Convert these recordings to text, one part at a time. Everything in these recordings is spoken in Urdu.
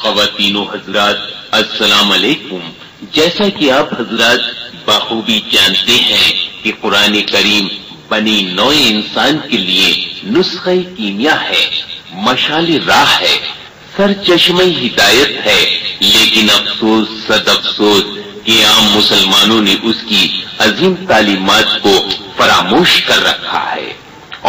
خواتین و حضرات السلام علیکم۔ جیسا کہ آپ حضرات بخوبی جانتے ہیں کہ قرآن کریم بنی نوع انسان کے لیے نسخہ کیمیا ہے، مشعل راہ ہے، سرچشمہ ہدایت ہے، لیکن افسوس صد افسوس کہ عام مسلمانوں نے اس کی عظیم تعلیمات کو فراموش کر رکھا ہے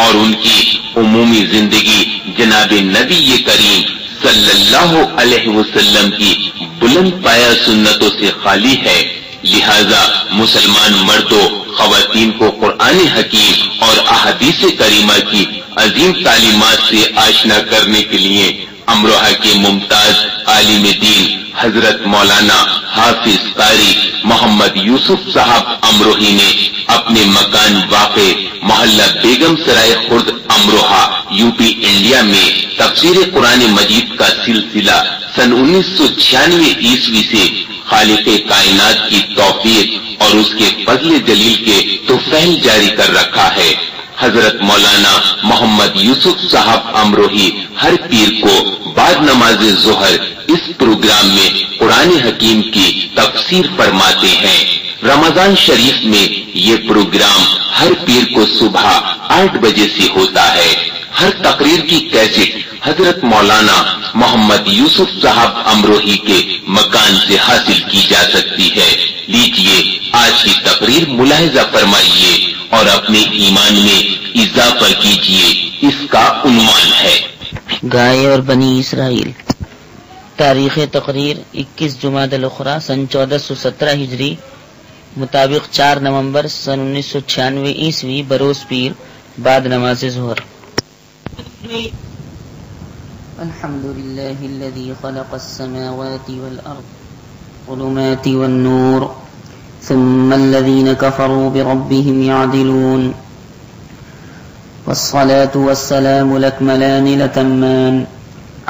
اور ان کی عمومی زندگی جناب نبی کریم صلی اللہ علیہ وسلم کی بلند پایا سنتوں سے خالی ہے۔ لہذا مسلمان مردوں خواتین کو قرآن حکیم اور احادیث کریمہ کی عظیم تعلیمات سے آشنا کرنے کے لیے امروہہ کے ممتاز عالم دین حضرت مولانا حافظ قاری محمد یوسف صاحب امروہی نے اپنے مکان واقع محلہ بیگم سرائے خرد امروہہ یو پی انڈیا میں تفسیر قرآن مجید کا سلسلہ سن 1996 عیسوی سے خالق کائنات کی توفیق اور اس کے فضل جلیل کے طفیل جاری کر رکھا ہے۔ حضرت مولانا محمد یوسف صاحب امروہی ہر پیر کو بعد نماز ظہر اس پروگرام میں قرآن حکیم کی تفسیر فرماتے ہیں۔ رمضان شریف میں یہ پروگرام ہر پیر کو صبح 8 بجے سے ہوتا ہے۔ ہر تقریر کی کیسٹ حضرت مولانا محمد یوسف صاحب امروہی کے مکان سے حاصل کی جا سکتی ہے۔ لیجئے آج کی تقریر ملاحظہ فرمائیے اور اپنے ایمان میں اضافہ کیجئے۔ اس کا عنوان ہے گائے اور بنی اسرائیل۔ تاریخ تقریر 21 جمادی الاخری سن 1417 ہجری مطابق 4 نومبر سن 1996 عیسوی بروز پیر بعد نماز ظہر۔ الحمد لله الذي خلق السماوات والأرض ظلمات والنور ثم الذين كفروا بربهم يعدلون والصلاة والسلام الأكملان الأتمان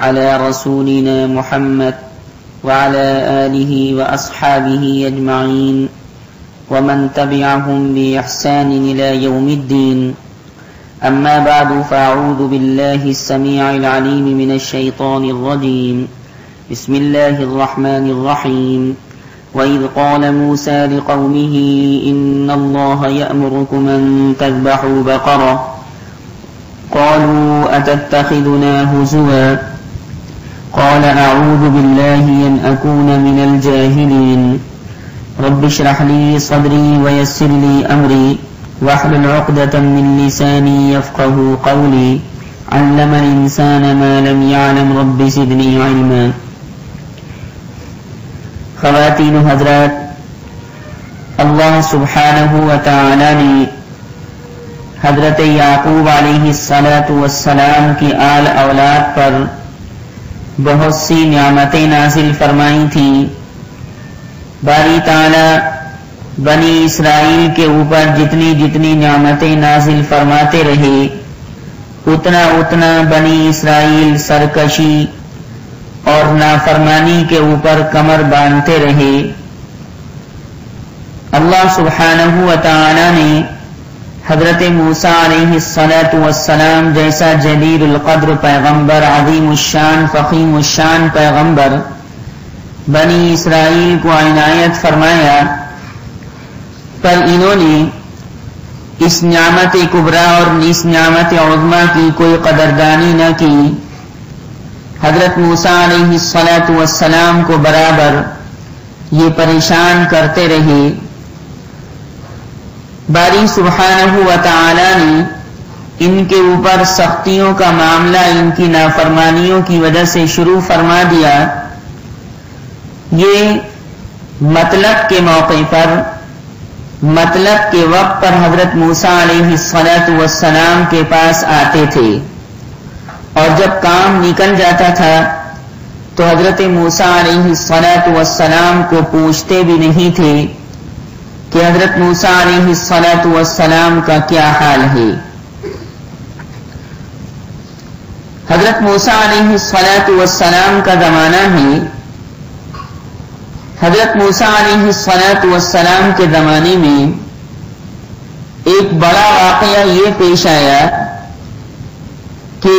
على رسولنا محمد وعلى آله وأصحابه أجمعين ومن تبعهم بإحسان إلى يوم الدين. أما بعد فأعوذ بالله السميع العليم من الشيطان الرجيم. بسم الله الرحمن الرحيم. وإذ قال موسى لقومه إن الله يأمركم أن تذبحوا بقرة قالوا أتتخذنا هزوا قال أعوذ بالله أن أكون من الجاهلين. رب اشرح لي صدري ويسر لي أمري واحلل عقدة من لساني يفقهوا قولي. علم الإنسان ما لم يعلم رب زدني علما. خواتین و حضرات، اللہ سبحانہ و تعالی نے حضرت یعقوب علیہ السلام کی آل اولاد پر بہت سی نعمتیں نازل فرمائی تھیں۔ باری تعالی بنی اسرائیل کے اوپر جتنی جتنی نعمتیں نازل فرماتے رہے، اتنا اتنا بنی اسرائیل سرکشی اور نافرمانی کے اوپر کمر باندھتے رہے۔ اللہ سبحانہ و تعالی نے حضرت موسیٰ علیہ السلام جیسا جلیل القدر پیغمبر، عظیم الشان فخیم الشان پیغمبر بنی اسرائیل کو عنایت فرمایا، پر انہوں نے اس نعمت کبریٰ اور اس نعمت عظمیٰ کی کوئی قدردانی نہ کی۔ حضرت موسیٰ علیہ السلام کو برابر یہ پریشان کرتے رہے۔ باری سبحانہ و تعالی نے ان کے اوپر سختیوں کا معاملہ ان کی نافرمانیوں کی وجہ سے شروع فرما دیا۔ یہ مطلب کے موقع پر، مطلب کے وقت پر حضرت موسیٰ علیہ السلام کے پاس آتے تھے، اور جب کام نکل جاتا تھا تو حضرت موسیٰ علیہ السلام کو پوچھتے بھی نہیں تھے کہ حضرت موسیٰ علیہ السلام کا کیا حال ہے۔ حضرت موسیٰ علیہ السلام کا زمانہ ہے۔ حضرت موسیٰ علیہ السلام کے زمانے میں ایک بڑا واقعہ یہ پیش آیا کہ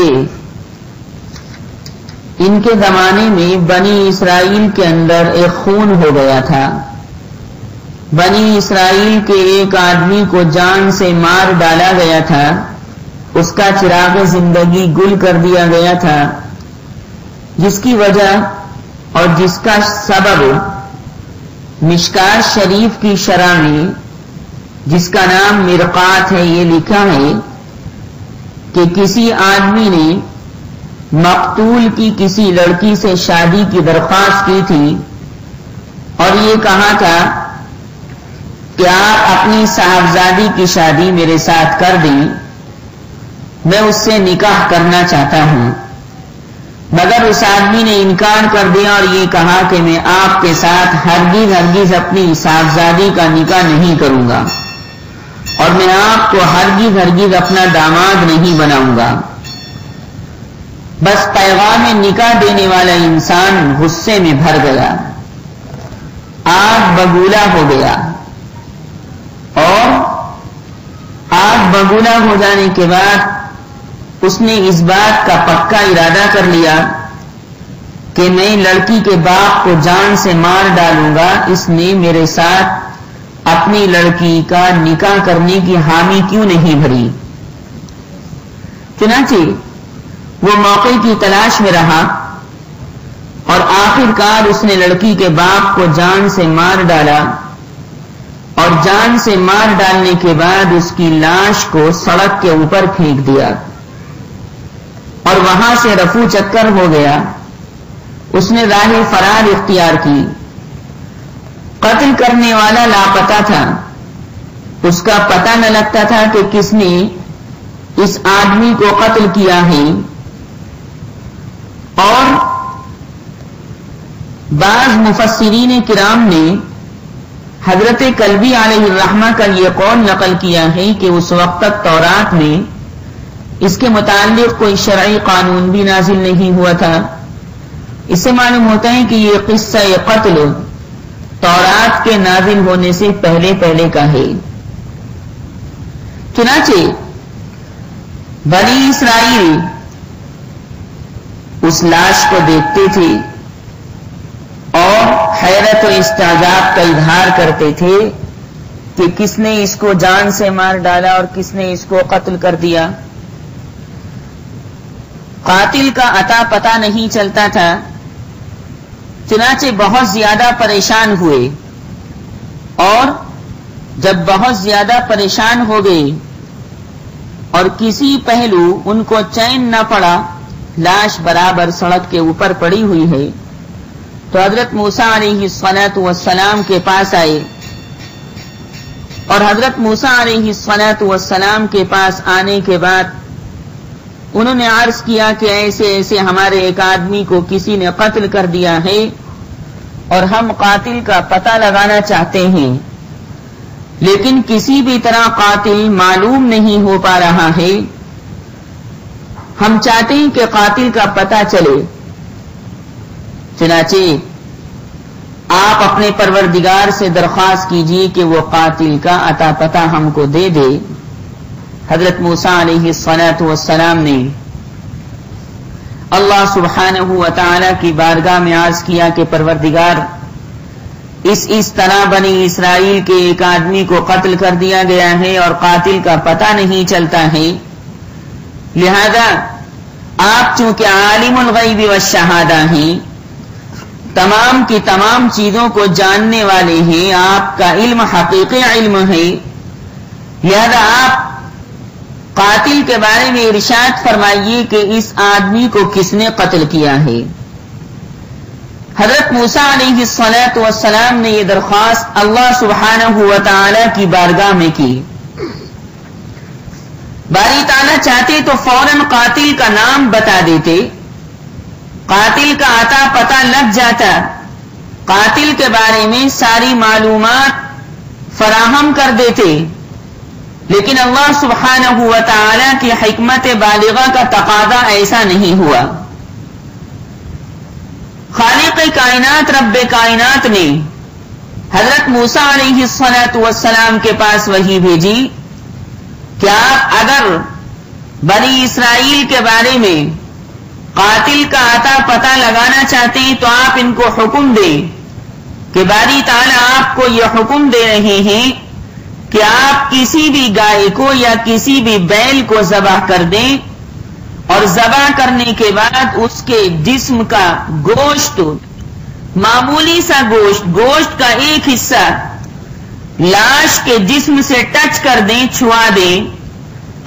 ان کے زمانے میں بنی اسرائیل کے اندر ایک خون ہو گیا تھا. بنی اسرائیل کے ایک آدمی کو جان سے مار ڈالا گیا تھا، اس کا چراغ زندگی گل کر دیا گیا تھا، جس کی وجہ اور جس کا سبب مشکات شریف کی شرح میں، جس کا نام مرقات ہے، یہ لکھا ہے کہ کسی آدمی نے مقتول کی کسی لڑکی سے شادی کی درخواست کی تھی اور یہ کہا تھا کہ آپ اپنی صاحبزادی کی شادی میرے ساتھ کر دیں، میں اس سے نکاح کرنا چاہتا ہوں. مگر اس آدمی نے انکار کر دیا اور یہ کہا کہ میں آپ کے ساتھ ہرگز اپنی صاحبزادی کا نکاح نہیں کروں گا اور میں آپ کو ہرگز اپنا داماد نہیں بناؤں گا. بس پیغام نکاح دینے والا انسان غصے میں بھر گیا، آگ بگولا ہو گیا، اور آگ بگولا ہو جانے کے بعد اس نے اس بات کا پکا ارادہ کر لیا کہ میں لڑکی کے باپ کو جان سے مار ڈالوں گا، اس نے میرے ساتھ اپنی لڑکی کا نکاح کرنے کی حامی کیوں نہیں بھری. چنانچہ وہ موقع کی تلاش میں رہا اور آخرکار اس نے لڑکی کے باپ کو جان سے مار ڈالا، اور جان سے مار ڈالنے کے بعد اس کی لاش کو سڑک کے اوپر پھینک دیا اور وہاں سے رفو چکر ہو گیا. اس نے راہ فرار اختیار کی. قتل کرنے والا لاپتہ تھا، اس کا پتہ نہ لگتا تھا کہ کس نے اس آدمی کو قتل کیا ہے. اور بعض مفسرین کرام نے حضرت کلبی علیہ الرحمہ کا یہ قول نقل کیا ہے کہ اس وقت تک تورات میں اس کے متعلق کوئی شرعی قانون بھی نازل نہیں ہوا تھا. اس سے معلوم ہوتا ہے کہ یہ قصہ قتل تورات کے نازل ہونے سے پہلے کا ہے. چنانچہ بنی اسرائیل اس لاش کو دیکھتے تھے اور حیرت و استعجاب کا اظہار کرتے تھے کہ کس نے اس کو جان سے مار ڈالا اور کس نے اس کو قتل کر دیا. قاتل کا عطا پتہ نہیں چلتا تھا. چنانچہ بہت زیادہ پریشان ہوئے، اور جب بہت زیادہ پریشان ہو گئے اور کسی پہلو ان کو چین نہ پڑا، لاش برابر سڑک کے اوپر پڑی ہوئی ہے، تو حضرت موسیٰ علیہ السلام کے پاس آئے، اور حضرت موسیٰ علیہ السلام کے پاس آنے کے بعد انہوں نے عرض کیا کہ ایسے ہمارے ایک آدمی کو کسی نے قتل کر دیا ہے اور ہم قاتل کا پتہ لگانا چاہتے ہیں، لیکن کسی بھی طرح قاتل معلوم نہیں ہو پا رہا ہے. ہم چاہتے ہیں کہ قاتل کا پتہ چلے. چنانچہ آپ اپنے پروردگار سے درخواست کیجیے کہ وہ قاتل کا عطا پتہ ہم کو دے دے. حضرت موسیٰ علیہ السلام نے اللہ سبحانہ و تعالی کی بارگاہ میں عرض کیا کہ پروردگار، اس طرح بنی اسرائیل کے ایک آدمی کو قتل کر دیا گیا ہے اور قاتل کا پتہ نہیں چلتا ہے، لہذا آپ چونکہ عالم الغیب والشہادہ ہیں، تمام کی تمام چیزوں کو جاننے والے ہیں، آپ کا علم حقیقی علم ہے، لہذا آپ قاتل کے بارے میں ارشاد فرمائیے کہ اس آدمی کو کس نے قتل کیا ہے. حضرت موسیٰ علیہ السلام نے یہ درخواست اللہ سبحانہ و تعالی کی بارگاہ میں کی. باری تعالیٰ چاہتے تو فوراً قاتل کا نام بتا دیتے، قاتل کا عطا پتہ لگ جاتا، قاتل کے بارے میں ساری معلومات فراہم کر دیتے، لیکن اللہ سبحانہ و تعالی کی حکمت بالغہ کا تقاضا ایسا نہیں ہوا. خالق کائنات رب کائنات نے حضرت موسیٰ علیہ السلام کے پاس وحی بھیجی کہ آپ اگر بنی اسرائیل کے بارے میں قاتل کا اتا پتہ لگانا چاہتے ہیں تو آپ ان کو حکم دیں کہ باری تعالیٰ آپ کو یہ حکم دے رہے ہیں کہ آپ کسی بھی گائے کو یا کسی بھی بیل کو ذبح کر دیں اور ذبح کرنے کے بعد اس کے جسم کا گوشت، معمولی سا گوشت کا ایک حصہ لاش کے جسم سے ٹچ کر دیں، چھوا دیں.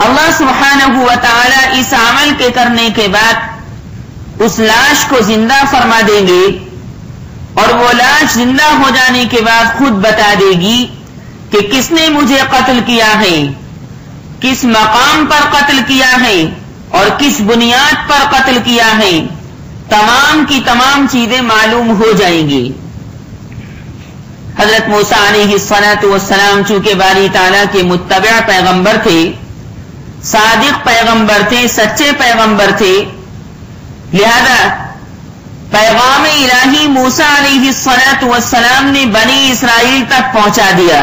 اللہ سبحانہ و تعالی اس عمل کے کرنے کے بعد اس لاش کو زندہ فرما دیں گے اور وہ لاش زندہ ہو جانے کے بعد خود بتا دے گی کہ کس نے مجھے قتل کیا ہے، کس مقام پر قتل کیا ہے اور کس بنیاد پر قتل کیا ہے. تمام کی تمام چیزیں معلوم ہو جائیں گی. حضرت موسیٰ علیہ السلام چونکہ باری تعالیٰ کے متبع پیغمبر تھے، صادق پیغمبر تھے، سچے پیغمبر تھے، لہذا پیغام الہی موسیٰ علیہ السلام نے بنی اسرائیل تک پہنچا دیا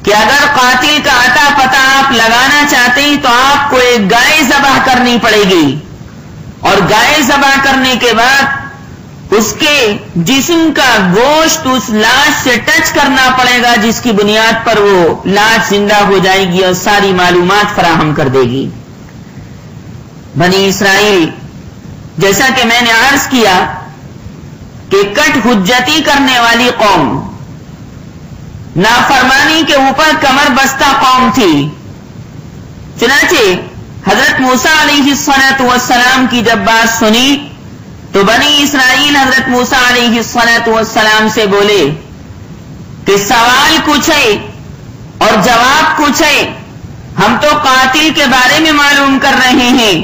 کہ اگر قاتل کا اتا پتہ آپ لگانا چاہتے ہیں تو آپ کو ایک گائے ذبح کرنی پڑے گی اور گائے ذبح کرنے کے بعد اس کے جسم کا گوشت اس لاش سے ٹچ کرنا پڑے گا، جس کی بنیاد پر وہ لاش زندہ ہو جائے گی اور ساری معلومات فراہم کر دے گی. بنی اسرائیل جیسا کہ میں نے عرض کیا کہ کٹ حجتی کرنے والی قوم، نافرمانی کے اوپر کمر بستہ قوم تھی. چنانچہ حضرت موسیٰ علیہ السلام کی جب بات سنی تو بنی اسرائیل حضرت موسیٰ علیہ السلام سے بولے کہ سوال کچھ ہے اور جواب کچھ ہے، ہم تو قاتل کے بارے میں معلوم کر رہے ہیں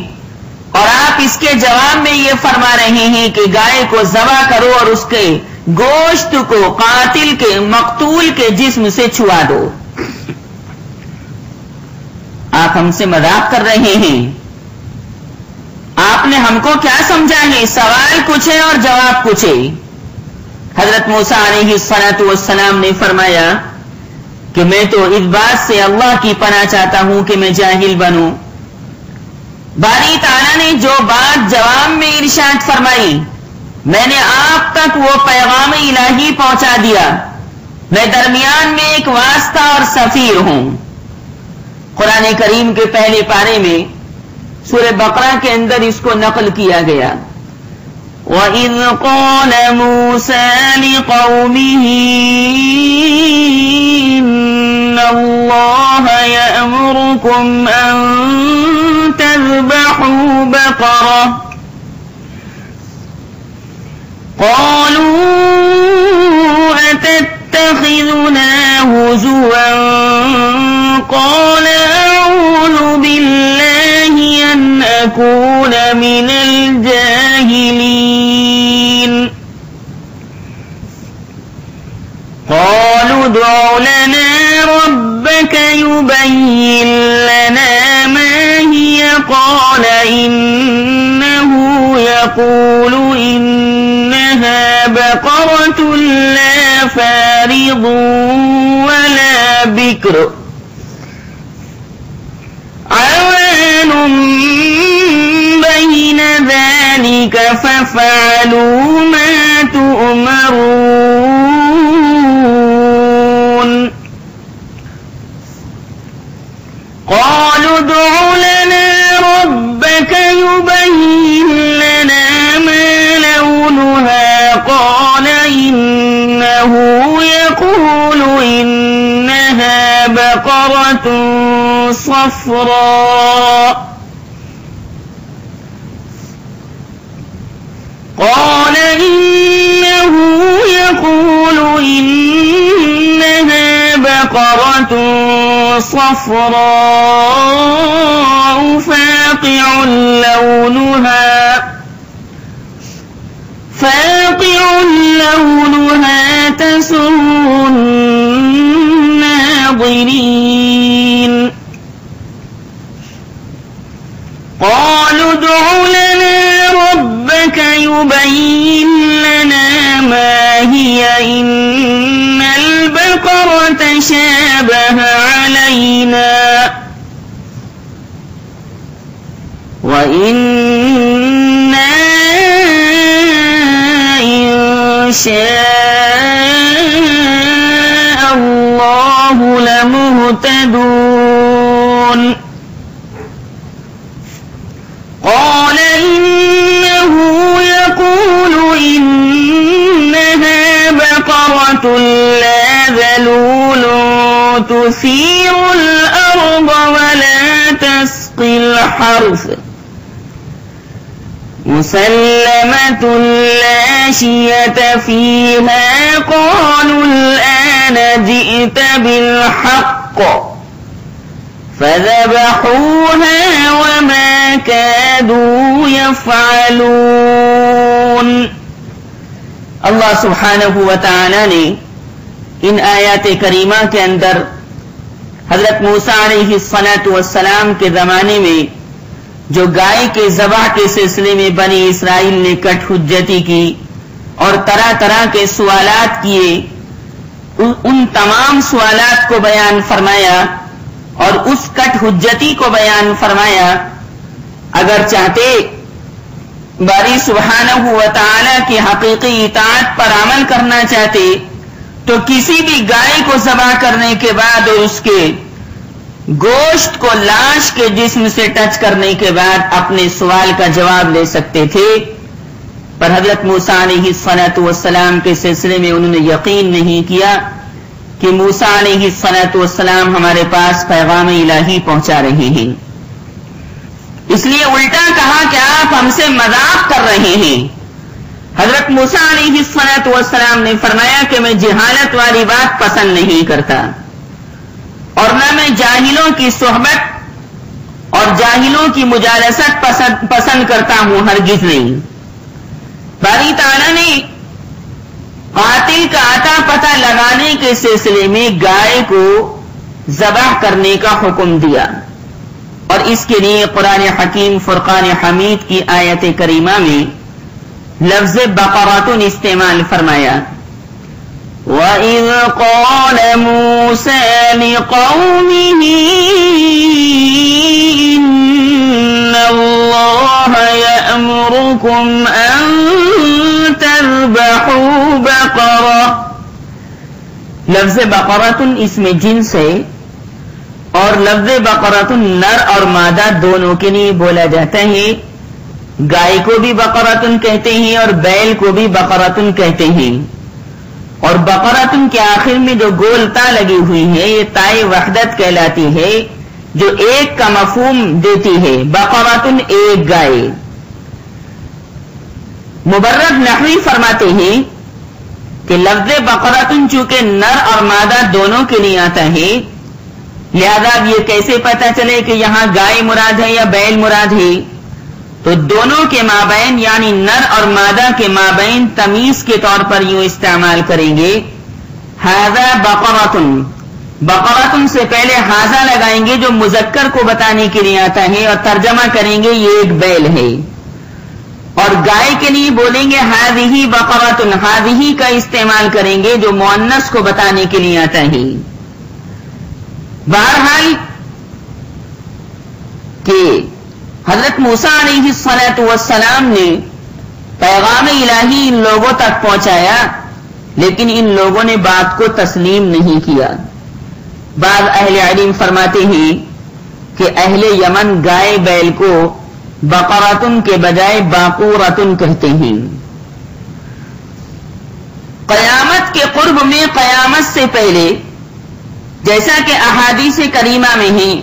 اور آپ اس کے جواب میں یہ فرما رہے ہیں کہ گائے کو ذبح کرو اور اس کے گوشت کو قاتل کے مقتول کے جسم سے چھوا دو. آپ ہم سے مذاق کر رہے ہیں. آپ نے ہم کو کیا سمجھا ہے؟ سوال کچھ ہے اور جواب کچھ ہے. حضرت موسیٰ علیہ السلام نے فرمایا کہ میں تو اس بات سے اللہ کی پناہ چاہتا ہوں کہ میں جاہل بنوں. باری تعالیٰ نے جو بات جواب میں ارشاد فرمائی، میں نے آپ تک وہ پیغام الہی پہنچا دیا. میں درمیان میں ایک واسطہ اور سفیر ہوں. قرآن کریم کے پہلے پارے میں سورہ بقرہ کے اندر اس کو نقل کیا گیا. وَإِذْ قَالَ مُوسَىٰ لِقَوْمِهِ إِنَّ اللَّهَ يَأْمُرُكُمْ أَن تَذْبَحُوا بَقَرَةً قَالُوا أَتَتَّخِذُنَا هُزُوًا قَالَ أَعُوذُ بِاللَّهِ أَنْ أَكُونَ مِنَ الْجَاهِلِينَ. قَالُوا ادْعُ لَنَا رَبَّكَ يُبَيِّن لَّنَا مَا هِيَ قَالَ إِنَّهُ يَقُولُ إِنَّهَا بَقَرَةٌ لَّا فَارِضٌ وَلَا بِكْرٌ عَوَانٌ بَيْنَ ذَلِكَ فَافْعَلُوا مَا تُؤْمَرُونَ. قَالُوا ادْعُ لَنَا رَبَّكَ يُبَيِّن لَّنَا مَا لَوْنُهَا قَالَ إِنَّهُ يَقُولُ إِنَّهَا بَقَرَةٌ صَفْرَاءُ. قَالَ إِنَّهُ يَقُولُ إِنَّهَا بَقَرَةٌ صَفْرَاءُ فَاقِعٌ لَّوْنُهَا تَسُرُّ النَّاظِرِينَ. قَالُوا ادْعُ لَنَا رَبَّكَ يُبَيِّن لَّنَا مَا هِيَ إِنَّ الْبَقَرَةَ شَابَهَ عَلَيْنَا وَإِنَّا شاء الله لمهتدون قال إنه يقول إنها بقرة لا ذلول تثير الأرض ولا تسقي الحرث مسلمة لا شية فيها قالوا الآن جئت بالحق فذبحوها وما كادوا يفعلون. اللہ سبحانہ و تعالی نے ان آیات کریمہ کے اندر حضرت موسیٰ علیہ السلام کے زمانے میں جو گائے کے ذبح کے سلسلے میں بنی اسرائیل نے کٹ حجتی کی اور طرح طرح کے سوالات کیے، ان تمام سوالات کو بیان فرمایا اور اس کٹ حجتی کو بیان فرمایا. اگر چاہتے باری سبحانہ و تعالی کی حقیقی اطاعت پر عمل کرنا چاہتے تو کسی بھی گائے کو ذبح کرنے کے بعد اور اس کے گوشت کو لاش کے جسم سے ٹچ کرنے کے بعد اپنے سوال کا جواب لے سکتے تھے، پر حضرت موسیٰ علیہ السلام کے سلسلے میں انہوں نے یقین نہیں کیا کہ موسیٰ علیہ السلام ہمارے پاس پیغام الہی پہنچا رہے ہیں. اس لیے الٹا کہا کہ آپ ہم سے مذاق کر رہے ہیں. حضرت موسیٰ علیہ السلام نے فرمایا کہ میں جہالت والی بات پسند نہیں کرتا اور نہ میں جاہلوں کی صحبت اور جاہلوں کی مجالست پسند کرتا ہوں، ہرگز نہیں. باری تعالیٰ نے قاتل کا اتا پتہ لگانے کے سلسلے میں گائے کو ذبح کرنے کا حکم دیا اور اس کے لیے قرآن حکیم فرقان حمید کی آیت کریمہ میں لفظ بقرۃ استعمال فرمایا. وَإِذْ قَالَ مُوسَى لِقَوْمِهِ إِنَّ اللَّهَ يَأْمُرُكُمْ أَن تَذْبَحُوا بَقَرَةً. لفظ بقرۃ اسم جنس ہے اور لفظ بقرۃ نر اور مادہ دونوں کے لیے بولا جاتا ہے. گائے کو بھی بقرۃ کہتے ہیں اور بیل کو بھی بقرۃ کہتے ہیں، اور بقرۃ کے آخر میں جو گول تا لگی ہوئی ہے یہ تائے وحدت کہلاتی ہے جو ایک کا مفہوم دیتی ہے. بقرۃ ایک گائے. مبرد نحوی فرماتے ہیں کہ لفظ بقرۃ چونکہ نر اور مادہ دونوں کے لیے آتا ہے، لہذا یہ کیسے پتہ چلے کہ یہاں گائے مراد ہے یا بیل مراد ہے؟ تو دونوں کے مابین یعنی نر اور مادہ کے مابین تمیز کے طور پر یوں استعمال کریں گے. ھذا بقرۃ، بقرۃ سے پہلے ھذا لگائیں گے جو مذکر کو بتانے کے لیے آتا ہے اور ترجمہ کریں گے یہ ایک بیل ہے، اور گائے کے لیے بولیں گے ھذہ بقرۃ، ھذہ کا استعمال کریں گے جو مؤنث کو بتانے کے لیے آتا ہے. بہرحال کہ حضرت موسیٰ علیہ السلام نے پیغام الہی ان لوگوں تک پہنچایا، لیکن ان لوگوں نے بات کو تسلیم نہیں کیا. بعض اہل علم فرماتے ہیں کہ اہل یمن گائے بیل کو بقرۃ کے بجائے باقورۃ کہتے ہیں. قیامت کے قرب میں قیامت سے پہلے جیسا کہ احادیث کریمہ میں ہیں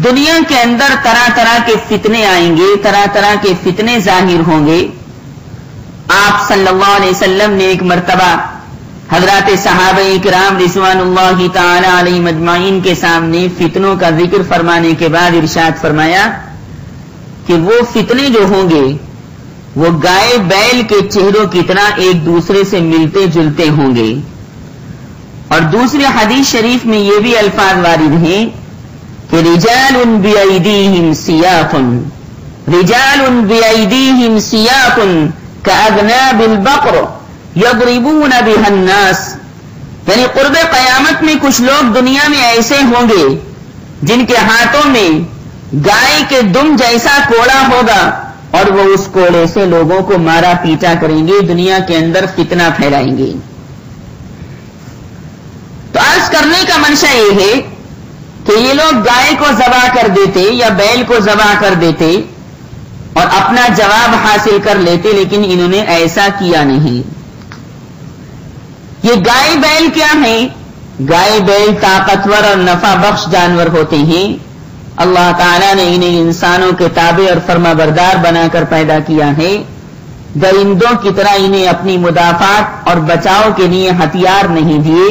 دنیا کے اندر طرح طرح کے فتنے آئیں گے، طرح طرح کے فتنے ظاہر ہوں گے. آپ صلی اللہ علیہ وسلم نے ایک مرتبہ حضرات صحابہ کرام رضوان اللہ تعالی علیہم اجمعین کے سامنے فتنوں کا ذکر فرمانے کے بعد ارشاد فرمایا کہ وہ فتنے جو ہوں گے وہ گائے بیل کے چہروں کی طرح ایک دوسرے سے ملتے جلتے ہوں گے. اور دوسری حدیث شریف میں یہ بھی الفاظ وارد ہیں کہ رجال بأیدیہم سیاف، رجال بأیدیہم سیاف کأذناب البقر یضربون بها الناس. یعنی قرب قیامت میں کچھ لوگ دنیا میں ایسے ہوں گے جن کے ہاتھوں میں گائے کے دم جیسا کوڑا ہوگا اور وہ اس کوڑے سے لوگوں کو مارا پیٹا کریں گے، دنیا کے اندر فتنہ پھیلائیں گے۔ تو عرض کرنے کا منشا یہ ہے کہ یہ لوگ گائے کو ذبح کر دیتے یا بیل کو ذبح کر دیتے اور اپنا جواب حاصل کر لیتے، لیکن انہوں نے ایسا کیا نہیں۔ یہ گائے بیل کیا ہے؟ گائے بیل طاقتور اور نفع بخش جانور ہوتے ہیں۔ اللہ تعالیٰ نے انہیں انسانوں کے تابع اور فرما بردار بنا کر پیدا کیا ہے۔ درندوں کی طرح انہیں اپنی مدافعت اور بچاؤ کے لیے ہتھیار نہیں دیے،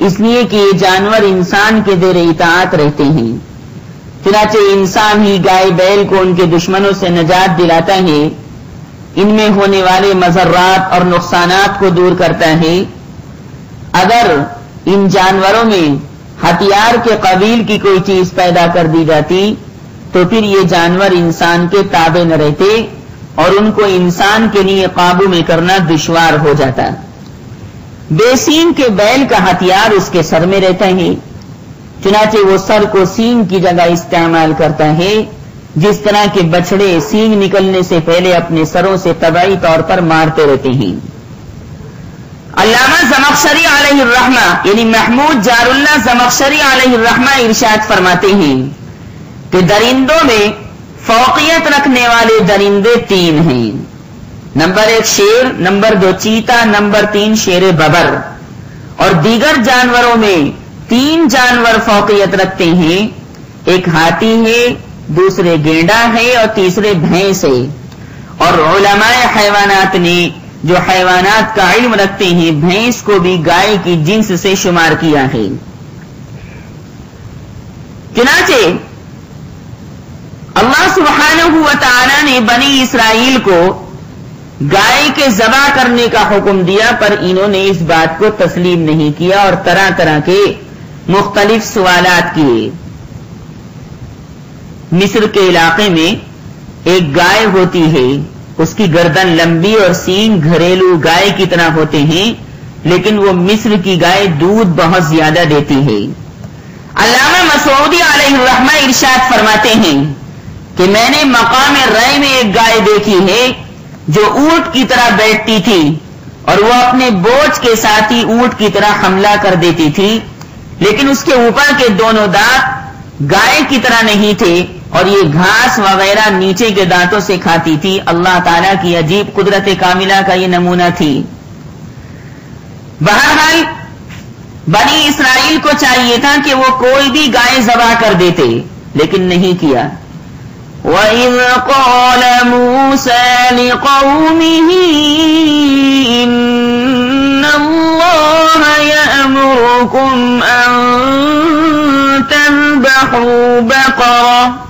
اس لیے کہ یہ جانور انسان کے زیر اطاعت رہتے ہیں۔ چنانچہ انسان ہی گائے بیل کو ان کے دشمنوں سے نجات دلاتا ہے، ان میں ہونے والے مضرات اور نقصانات کو دور کرتا ہے۔ اگر ان جانوروں میں ہتھیار کے قبیل کی کوئی چیز پیدا کر دی جاتی تو پھر یہ جانور انسان کے تابع نہ رہتے اور ان کو انسان کے لیے قابو میں کرنا دشوار ہو جاتا۔ بے سینگ کے بیل کا ہتھیار اس کے سر میں رہتا ہے، چنانچہ وہ سر کو سینگ کی جگہ استعمال کرتا ہے، جس طرح کے بچڑے سینگ نکلنے سے پہلے اپنے سروں سے طبعی طور پر مارتے رہتے ہیں۔ علامہ زمخشری علیہ الرحمہ یعنی محمود جار اللہ زمخشری علیہ الرحمہ ارشاد فرماتے ہیں کہ درندوں میں فوقیت رکھنے والے درندے 3 ہیں۔ نمبر 1 شیر، نمبر 2 چیتا، نمبر 3 شیر ببر۔ اور دیگر جانوروں میں 3 جانور فوقیت رکھتے ہیں، ایک ہاتھی ہے، دوسرے گینڈا ہے اور تیسرے بھینس ہے۔ اور علماء حیوانات نے جو حیوانات کا علم رکھتے ہیں بھینس کو بھی گائے کی جنس سے شمار کیا ہے۔ چنانچہ اللہ سبحانہ و تعالی نے بنی اسرائیل کو گائے کے ذبح کرنے کا حکم دیا، پر انہوں نے اس بات کو تسلیم نہیں کیا اور طرح طرح کے مختلف سوالات کیے۔ مصر کے علاقے میں ایک گائے ہوتی ہے، اس کی گردن لمبی اور سینگ گھریلو گائے کی طرح ہوتے ہیں، لیکن وہ مصر کی گائے دودھ بہت زیادہ دیتی ہے۔ علامہ مسعودی علیہ الرحمہ ارشاد فرماتے ہیں کہ میں نے مقام رے میں ایک گائے دیکھی ہے جو اونٹ کی طرح بیٹھتی تھی اور وہ اپنے بوجھ کے ساتھ ہی اونٹ کی طرح حملہ کر دیتی تھی، لیکن اس کے اوپر کے دونوں دانت گائے کی طرح نہیں تھے اور یہ گھاس وغیرہ نیچے کے دانتوں سے کھاتی تھی۔ اللہ تعالیٰ کی عجیب قدرت کاملہ کا یہ نمونہ تھی۔ بہرحال بنی اسرائیل کو چاہیے تھا کہ وہ کوئی بھی گائے ذبح کر دیتے، لیکن نہیں کیا۔ وَإِذْ قَالَ مُوسَى لِقَوْمِهِ إِنَّ اللَّهَ يَأْمُرُكُمْ أَن تَذْبَحُوا بَقَرَةً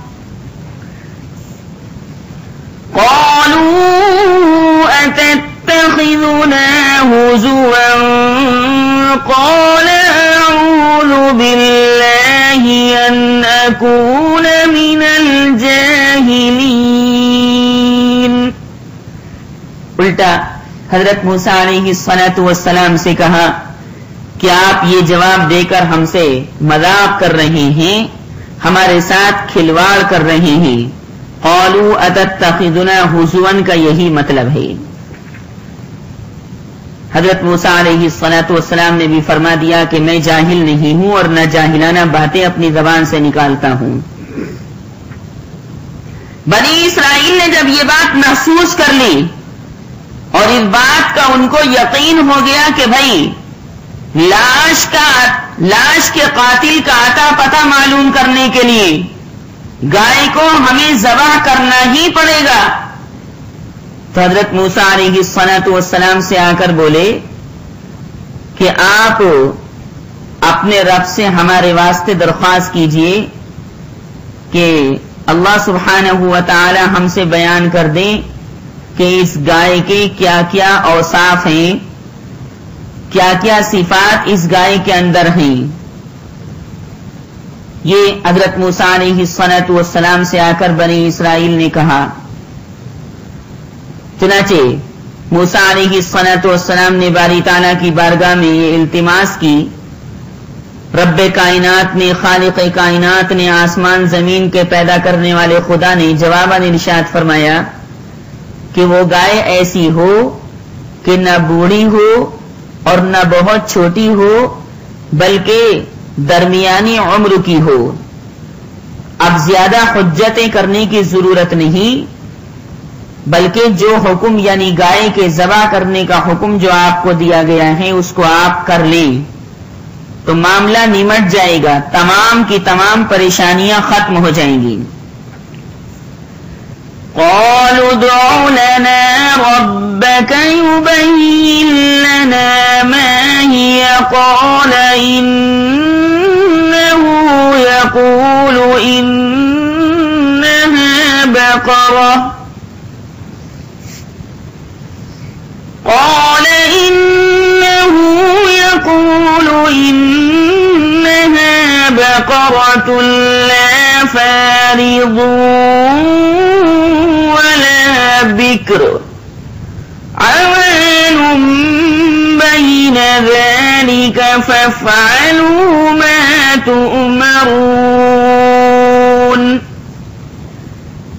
قَالُوا أَتَتَّخِذُنَا هُزُوًا قَالَ أَعُوذُ بِاللَّهِ أَنْ أَكُونَ مِنَ الْجَاهِلِينَ۔ الٹا حضرت موسیٰ علیہ السلام سے کہا کہ آپ یہ جواب دے کر ہم سے مذاق کر رہے ہیں، ہمارے ساتھ کھلواڑ کر رہے ہیں۔ قالوا اتتخذنا ہزوا کا یہی مطلب ہے۔ حضرت موسیٰ علیہ السلام نے بھی فرما دیا کہ میں جاہل نہیں ہوں اور نہ جاہلانہ باتیں اپنی زبان سے نکالتا ہوں۔ بنی اسرائیل نے جب یہ بات محسوس کر لی اور اس بات کا ان کو یقین ہو گیا کہ بھائی لاش کے قاتل کا اتا پتہ معلوم کرنے کے لیے گائے کو ہمیں ذبح کرنا ہی پڑے گا، تو حضرت موسیٰ علیہ السلام سے آ کر بولے کہ آپ اپنے رب سے ہمارے واسطے درخواست کیجئے کہ اللہ سبحانہ و تعالی ہم سے بیان کر دیں کہ اس گائے کے کیا کیا اوصاف ہیں، کیا کیا صفات اس گائے کے اندر ہیں۔ یہ حضرت موسیٰ علیہ السلام سے آ کر بنی اسرائیل نے کہا۔ چنانچہ موسیٰ علیہ السلام نے باری تعالیٰ کی بارگاہ میں یہ التماس کی، رب کائنات نے، خالق کائنات نے، آسمان زمین کے پیدا کرنے والے خدا نے جواباً ارشاد فرمایا کہ وہ گائے ایسی ہو کہ نہ بوڑھی ہو اور نہ بہت چھوٹی ہو بلکہ درمیانی عمر کی ہو۔ اب زیادہ حجتیں کرنے کی ضرورت نہیں، بلکہ جو حکم یعنی گائے کے ذبح کرنے کا حکم جو آپ کو دیا گیا ہے اس کو آپ کر لیں تو معاملہ نمٹ جائے گا، تمام کی تمام پریشانیاں ختم ہو جائیں گی۔ قالوا ادع لنا ربك يبين لنا ما هي قال إنه يقول إنها بقرة قال إنه يقول إنها بقرة لا فارض ولا بكر عوان بين ذلك فافعلوا ما تؤمرون۔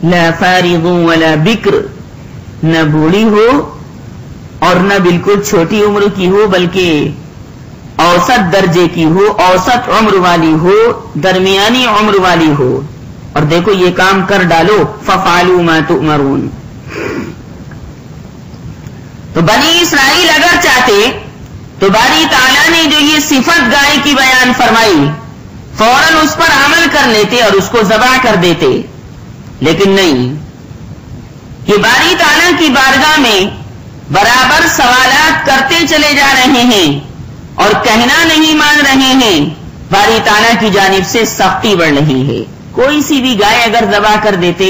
لا فارض ولا بكر، نہ بوڑھی ہو اور نہ بالکل چھوٹی عمر کی ہو بلکہ اوسط درجے کی ہو، اوسط عمر والی ہو، درمیانی عمر والی ہو، اور دیکھو یہ کام کر ڈالو، فَفَعَلُوا مَا تُؤْمَرُونَ۔ تو بنی اسرائیل اگر چاہتے تو باری تعالیٰ نے جو یہ صفت گائے کی بیان فرمائی فوراً اس پر عمل کر لیتے اور اس کو ذبح کر دیتے، لیکن نہیں، یہ باری تعالیٰ کی بارگاہ میں برابر سوالات کرتے چلے جا رہے ہیں اور کہنا نہیں مان رہے ہیں، باری تعالیٰ کی جانب سے سختی بڑھ رہی ہے۔ کوئی سی بھی گائے اگر ذبح کر دیتے،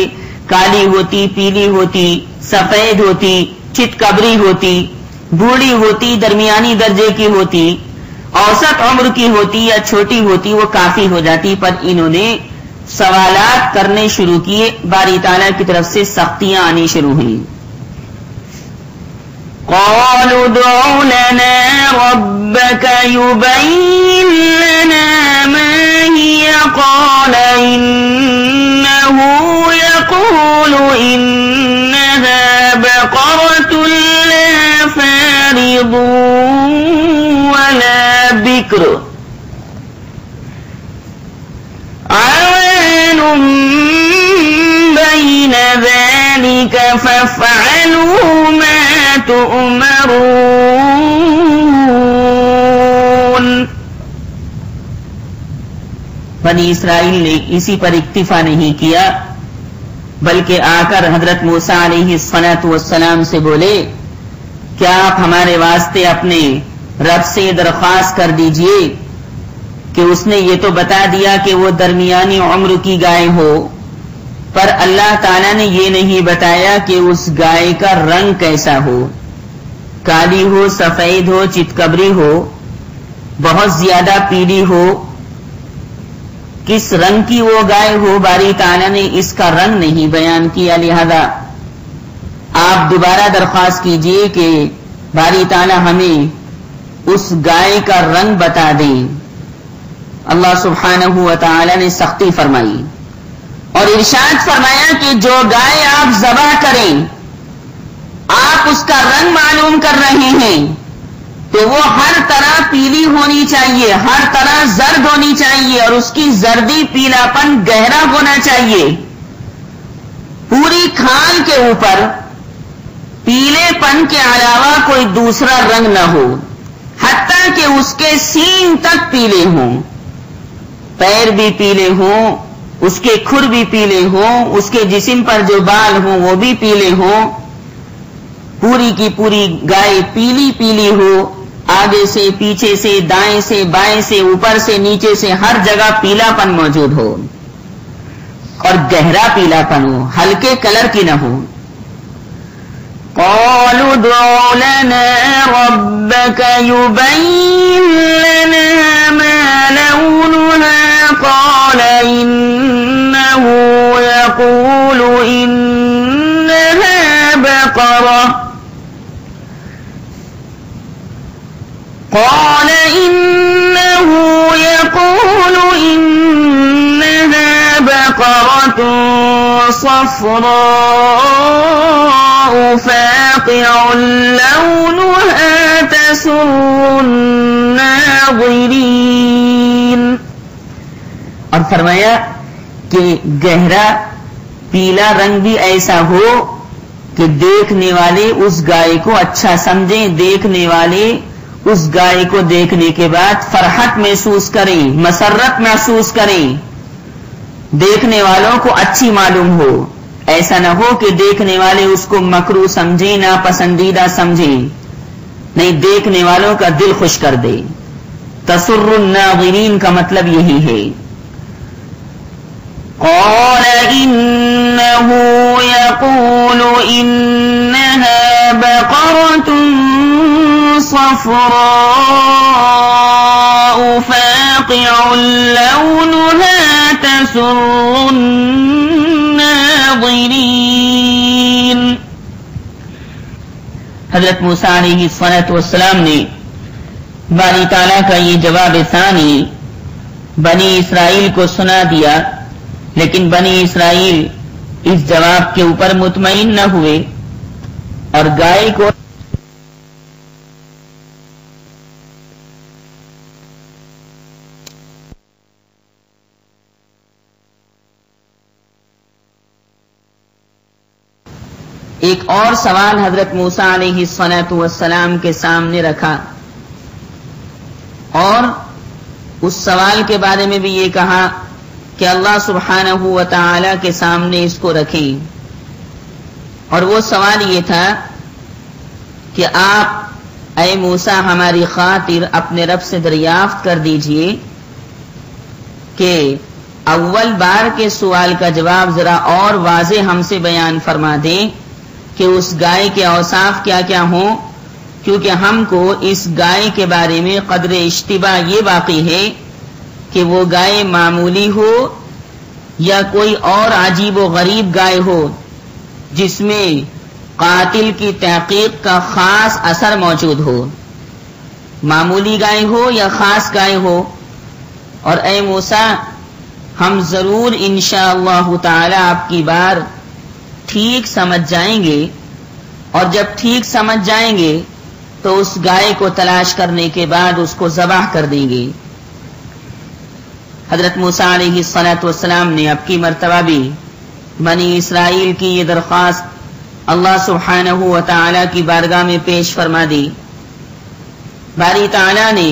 کالی ہوتی، پیلی ہوتی، سفید ہوتی، چتکبری ہوتی، بوڑھی ہوتی، درمیانی درجے کی ہوتی، اوسط عمر کی ہوتی یا چھوٹی ہوتی، وہ کافی ہو جاتی، پر انہوں نے سوالات کرنے شروع کیے، باری تعالیٰ کی طرف سے سختیاں آنی شروع ہوئیں۔ قالوا ادع لنا ربك يبين لنا ما هي قال إنه يقول إنها بقرة لا فارض ولا بكر عوان بين ذلك فافعلوا ما تؤمرون۔ بنی اسرائیل نے اسی پر اکتفا نہیں کیا بلکہ آ کر حضرت موسیٰ علیہ السلام سے بولے کیا آپ ہمارے واسطے اپنے رب سے درخواست کر دیجئے کہ اس نے یہ تو بتا دیا کہ وہ درمیانی عمر کی گائے ہو، پر اللہ تعالیٰ نے یہ نہیں بتایا کہ اس گائے کا رنگ کیسا ہو، کالی ہو، سفید ہو، چتکبری ہو، بہت زیادہ پیلی ہو، کس رنگ کی وہ گائے ہو، باری تعالیٰ نے اس کا رنگ نہیں بیان کیا، لہذا آپ دوبارہ درخواست کیجئے کہ باری تعالیٰ ہمیں اس گائے کا رنگ بتا دیں۔ اللہ سبحانہ و تعالی نے سختی فرمائی اور ارشاد فرمایا کہ جو گائے آپ ذبح کریں آپ اس کا رنگ معلوم کر رہے ہیں تو وہ ہر طرح پیلی ہونی چاہیے، ہر طرح زرد ہونی چاہیے اور اس کی زردی پیلا پن گہرا ہونا چاہیے، پوری کھال کے اوپر پیلے پن کے علاوہ کوئی دوسرا رنگ نہ ہو، حتیٰ کہ اس کے سینگ تک پیلے ہوں، پیر بھی پیلے ہوں، اس کے کھر بھی پیلے ہوں، اس کے جسم پر جو بال ہوں وہ بھی پیلے ہوں، پوری کی پوری گائے پیلی پیلی ہو، آگے سے پیچھے سے دائیں سے بائیں سے اوپر سے نیچے سے ہر جگہ پیلا پن موجود ہو اور گہرا پیلا پن ہو، ہلکے کلر کی نہ ہو۔ قالوا ادع لنا ربك يبين لنا ما لونها قال إنه يقول إنها بقرة قال إنه يقول إنها بقرة صفراء فاقع لونها تسر الناظرین. اور فرمایا کہ گہرا پیلا رنگ بھی ایسا ہو کہ دیکھنے والے اس گائے کو اچھا سمجھیں، دیکھنے والے اس گائے کو دیکھنے کے بعد فرحت محسوس کریں، مسرت محسوس کریں، دیکھنے والوں کو اچھی معلوم ہو. ایسا نہ ہو کہ دیکھنے والے اس کو مکروہ سمجھیں، ناپسندیدہ سمجھیں، نہیں، دیکھنے والوں کا دل خوش کر دے. تسر الناظرین کا مطلب یہی ہے. قال إنه يقول إنها بقرة صفراء فاقع لونها تسر الناظرين. حضرت موسیٰ علیہ السلام نے باری تعالیٰ کا یہ جواب ثانی بنی اسرائیل کو سنا دیا، لیکن بنی اسرائیل اس جواب کے اوپر مطمئن نہ ہوئے اور گائے کو ایک اور سوال حضرت موسیٰ علیہ السلام کے سامنے رکھا اور اس سوال کے بارے میں بھی یہ کہا کہ اللہ سبحانہ و تعالی کے سامنے اس کو رکھیں. اور وہ سوال یہ تھا کہ آپ اے موسیٰ ہماری خاطر اپنے رب سے دریافت کر دیجئے کہ اول بار کے سوال کا جواب ذرا اور واضح ہم سے بیان فرما دیں کہ اس گائے کے اوصاف کیا کیا ہوں، کیونکہ ہم کو اس گائے کے بارے میں قدر اشتباہ یہ واقع ہے کہ وہ گائے معمولی ہو یا کوئی اور عجیب و غریب گائے ہو جس میں قاتل کی تحقیق کا خاص اثر موجود ہو، معمولی گائے ہو یا خاص گائے ہو. اور اے موسیٰ ہم ضرور انشاءاللہ تعالی آپ کی بات ٹھیک سمجھ جائیں گے، اور جب ٹھیک سمجھ جائیں گے تو اس گائے کو تلاش کرنے کے بعد اس کو ذبح کر دیں گے. حضرت موسیٰ علیہ السلام نے اب کی مرتبہ بھی بنی اسرائیل کی یہ درخواست اللہ سبحانہ و تعالی کی بارگاہ میں پیش فرما دی. باری تعالی نے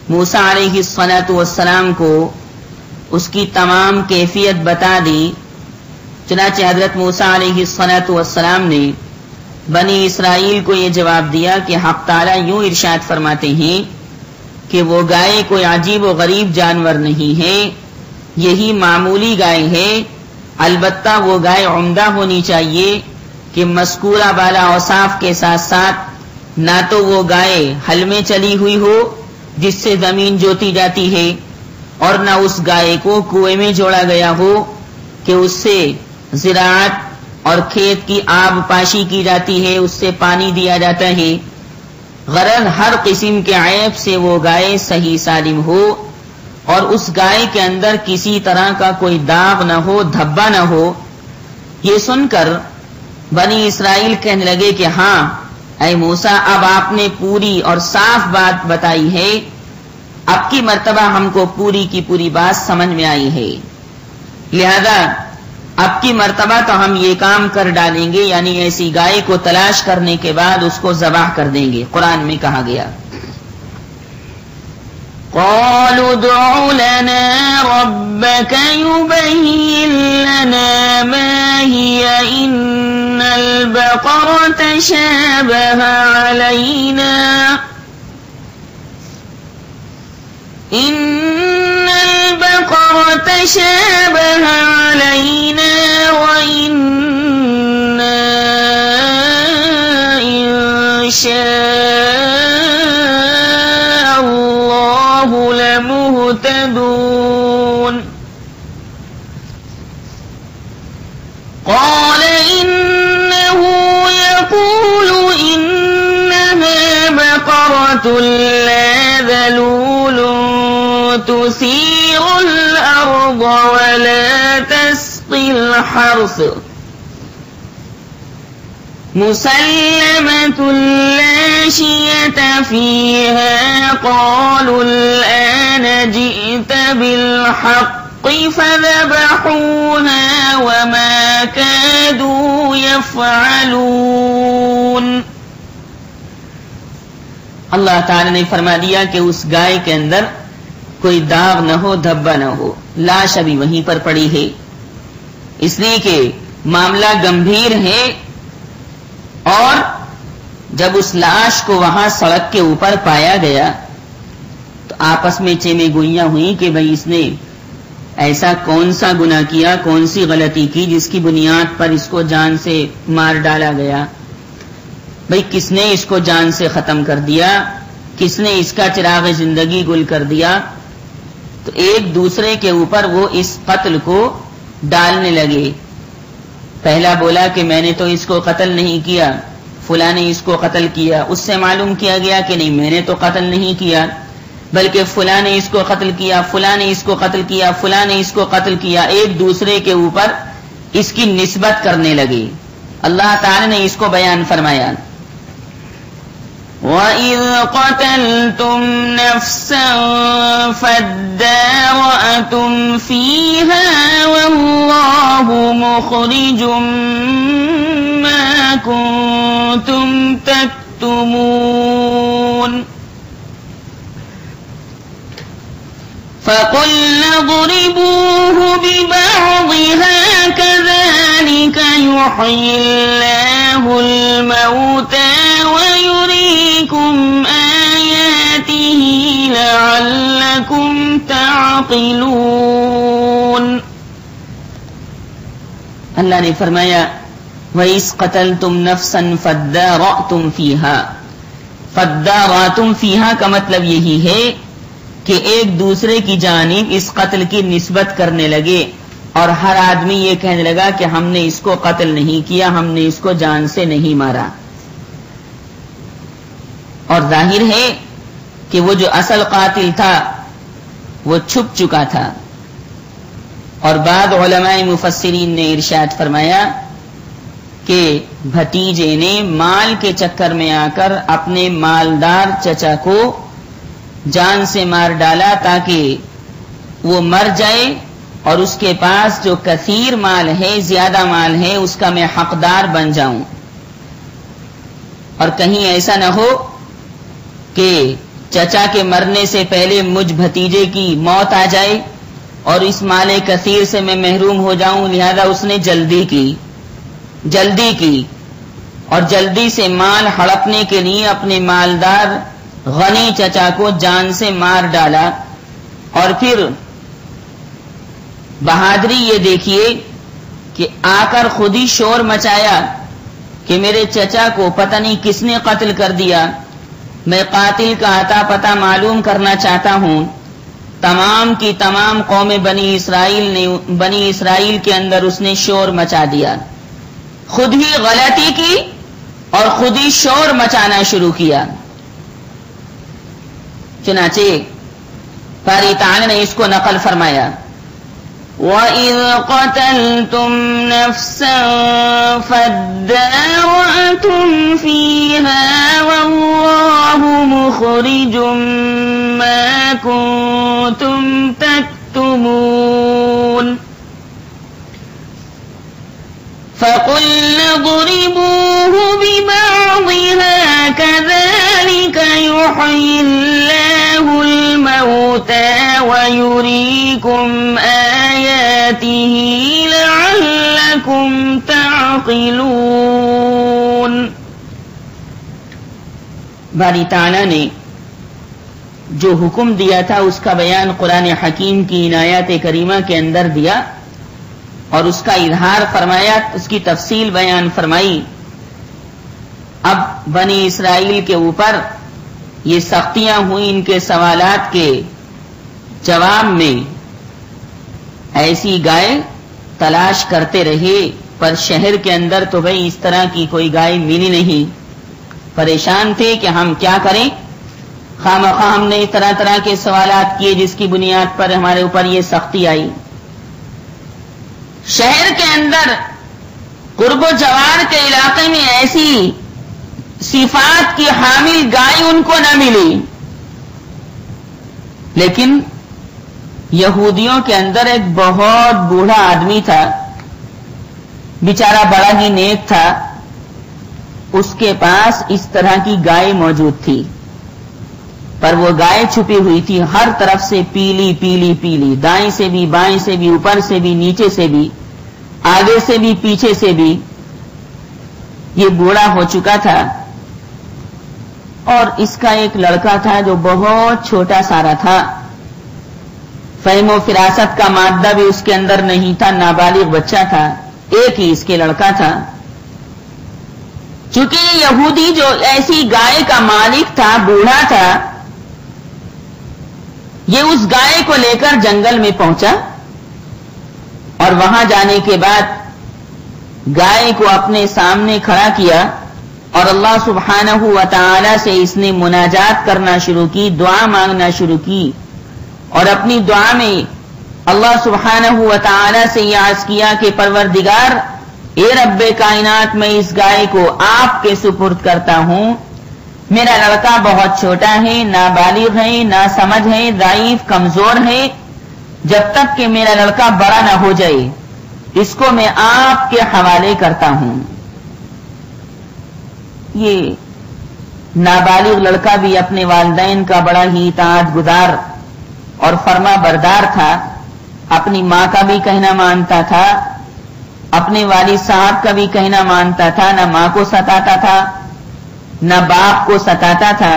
موسیٰ علیہ السلام کو اس کی تمام کیفیت بتا دی. چنانچہ حضرت موسیٰ علیہ السلام نے بنی اسرائیل کو یہ جواب دیا کہ حق تعالی یوں ارشاد فرماتے ہیں کہ وہ گائے کوئی عجیب و غریب جانور نہیں ہے، یہی معمولی گائے ہے. البتہ وہ گائے عمدہ ہونی چاہیے کہ مذکورہ بالا اوصاف کے ساتھ ساتھ نہ تو وہ گائے ہل میں چلی ہوئی ہو جس سے زمین جوتی جاتی ہے، اور نہ اس گائے کو کنویں میں جوڑا گیا ہو کہ اس سے زراعت اور کھیت کی آب پاشی کی جاتی ہے، اس سے پانی دیا جاتا ہے. غرض ہر قسم کے عیب سے وہ گائے صحیح سالم ہو، اور اس گائے کے اندر کسی طرح کا کوئی داغ نہ ہو، دھبا نہ ہو. یہ سن کر بنی اسرائیل کہنے لگے کہ ہاں اے موسیٰ اب آپ نے پوری اور صاف بات بتائی ہے، اب کی مرتبہ ہم کو پوری کی پوری بات سمجھ میں آئی ہے، لہذا اب کی مرتبہ تو ہم یہ کام کر ڈالیں گے، یعنی ایسی گائے کو تلاش کرنے کے بعد اس کو ذبح کر دیں گے. قرآن میں کہا گیا قالوا ادع لنا ربك يبين لنا ما هي إن البقرة شابه علينا شابه علينا وإنا إن شاء الله لمهتدون. قال إنه يقول إنها بقرة لا ذلول تثير الأرض ولا تسقي الحرث مسلمة لا شية فيها قالوا الآن جئت بالحق فذبحوها وما كادوا يفعلون. اللہ تعالی نے فرما دیا کہ اس گائے کے اندر کوئی داغ نہ ہو، دھبا نہ ہو، لاش ابھی وہیں پر پڑی ہے، اس لیے کہ معاملہ گمبھیر ہے. اور جب اس لاش کو وہاں سڑک کے اوپر پایا گیا تو آپس میں چیمیں گوئیاں ہوئیں کہ بھئی اس نے ایسا کون سا گناہ کیا، کون سی غلطی کی جس کی بنیاد پر اس کو جان سے مار ڈالا گیا. بھئی کس نے اس کو جان سے ختم کر دیا، کس نے اس کا چراغ زندگی گل کر دیا. تو ایک دوسرے کے اوپر وہ اس قتل کو ڈالنے لگے. پہلا بولا کہ میں نے تو اس کو قتل نہیں کیا، فلاں نے اس کو قتل کیا. اس سے معلوم کیا گیا کہ نہیں، میں نے تو قتل نہیں کیا، بلکہ فلاں نے اس کو قتل کیا، فلاں نے اس کو قتل کیا، فلاں نے اس کو قتل کیا. ایک دوسرے کے اوپر اس کی نسبت کرنے لگے. اللہ تعالی نے اس کو بیان فرمایا، وَإِذْ قَتَلْتُمْ نَفْسًا فَادَّارَأْتُمْ فِيهَا وَاللَّهُ مُخْرِجٌ مَا كُنْتُمْ تَكْتُمُونَ. فَقُلْنَا اضْرِبُوهُ بِبَعْضِهَا كَذَلِكَ يُحْيِي اللَّهُ الْمَوْتَى وَيُرِيكُمْ آيَاتِهِ لَعَلَّكُمْ تَعْقِلُونَ. اللہ نے فرمایا وَإِذْ قَتَلْتُمْ نَفْسًا فَادَّارَأْتُمْ فِيهَا. فَادَّارَأْتُمْ فِيهَا کا مطلب یہی ہے کہ ایک دوسرے کی جانب اس قتل کی نسبت کرنے لگے اور ہر آدمی یہ کہنے لگا کہ ہم نے اس کو قتل نہیں کیا، ہم نے اس کو جان سے نہیں مارا. اور ظاہر ہے کہ وہ جو اصل قاتل تھا وہ چھپ چکا تھا. اور بعض علماء مفسرین نے ارشاد فرمایا کہ بھتیجے نے مال کے چکر میں آ کر اپنے مالدار چچا کو جان سے مار ڈالا تاکہ وہ مر جائے اور اس کے پاس جو کثیر مال ہے، زیادہ مال ہے، اس کا میں حقدار بن جاؤں. اور کہیں ایسا نہ ہو کہ چچا کے مرنے سے پہلے مجھ بھتیجے کی موت آ جائے اور اس مال کثیر سے میں محروم ہو جاؤں. لہذا اس نے جلدی کی اور جلدی سے مال ہڑپنے کے لیے اپنے مالدار غنی چچا کو جان سے مار ڈالا. اور پھر بہادری یہ دیکھیے کہ آ کر خود ہی شور مچایا کہ میرے چچا کو پتہ نہیں کس نے قتل کر دیا، میں قاتل کا اتا پتہ معلوم کرنا چاہتا ہوں. تمام کی تمام قوم بنی اسرائیل کے اندر اس نے شور مچا دیا. خود ہی غلطی کی اور خود ہی شور مچانا شروع کیا. چنانچہ باری تعالی نے اس کو نقل فرمایا، وَإِذْ قَتَلْتُمْ نَفْسًا فَادَّارَأْتُمْ فِيهَا وَاللَّهُ مُخْرِجٌ مَا كُنْتُمْ تَكْتُمُونَ. فَقُلْنَا اضْرِبُوهُ بِبَعْضِهَا كَذَلِكَ يُحْيِي اللَّهُ الْمَوْتَى وَيُرِيكُمْ آيَاتِهِ لَعَلَّكُمْ تَعْقِلُونَ. باری تعالیٰ نے جو حکم دیا تھا اس کا بیان قرآن حکیم کی عنایات کریمہ کے اندر دیا اور اس کا اظہار فرمایا، اس کی تفصیل بیان فرمائی. اب بنی اسرائیل کے اوپر یہ سختیاں ہوئیں، ان کے سوالات کے جواب میں ایسی گائے تلاش کرتے رہے، پر شہر کے اندر تو بھئی اس طرح کی کوئی گائے ملی نہیں. پریشان تھے کہ ہم کیا کریں، خامخواہ ہم نے طرح طرح کے سوالات کیے جس کی بنیاد پر ہمارے اوپر یہ سختی آئی. شہر کے اندر قرب و جوار کے علاقے میں ایسی صفات کی حامل گائے ان کو نہ ملی. لیکن یہودیوں کے اندر ایک بہت بوڑھا آدمی تھا، بیچارہ بڑا ہی نیک تھا. اس کے پاس اس طرح کی گائے موجود تھی، پر وہ گائے چھپی ہوئی تھی ہر طرف سے، پیلی پیلی پیلی، دائیں سے بھی بائیں سے بھی، اوپر سے بھی نیچے سے بھی، آگے سے بھی پیچھے سے بھی. یہ بوڑھا ہو چکا تھا اور اس کا ایک لڑکا تھا جو بہت چھوٹا سارا تھا. فہم و فراست کا مادہ بھی اس کے اندر نہیں تھا، نابالغ بچہ تھا، ایک ہی اس کے لڑکا تھا. چونکہ یہ یہودی جو ایسی گائے کا مالک تھا، بوڑھا تھا، یہ اس گائے کو لے کر جنگل میں پہنچا اور وہاں جانے کے بعد گائے کو اپنے سامنے کھڑا کیا اور اللہ سبحانہ و تعالی سے اس نے مناجات کرنا شروع کی، دعا مانگنا شروع کی اور اپنی دعا میں اللہ سبحانہ و تعالی سے یہ عرض کیا کہ پروردگار، اے رب کائنات، میں اس گائے کو آپ کے سپرد کرتا ہوں. میرا لڑکا بہت چھوٹا ہے، نابالغ ہے، ناسمجھ ہے، ضعیف کمزور ہے. جب تک کہ میرا لڑکا بڑا نہ ہو جائے اس کو میں آپ کے حوالے کرتا ہوں. یہ نابالغ لڑکا بھی اپنے والدین کا بڑا ہی اطاعت گزار اور فرما بردار تھا. اپنی ماں کا بھی کہنا مانتا تھا، اپنے والد صاحب کا بھی کہنا مانتا تھا، نہ ماں کو ستاتا تھا نہ باپ کو ستاتا تھا.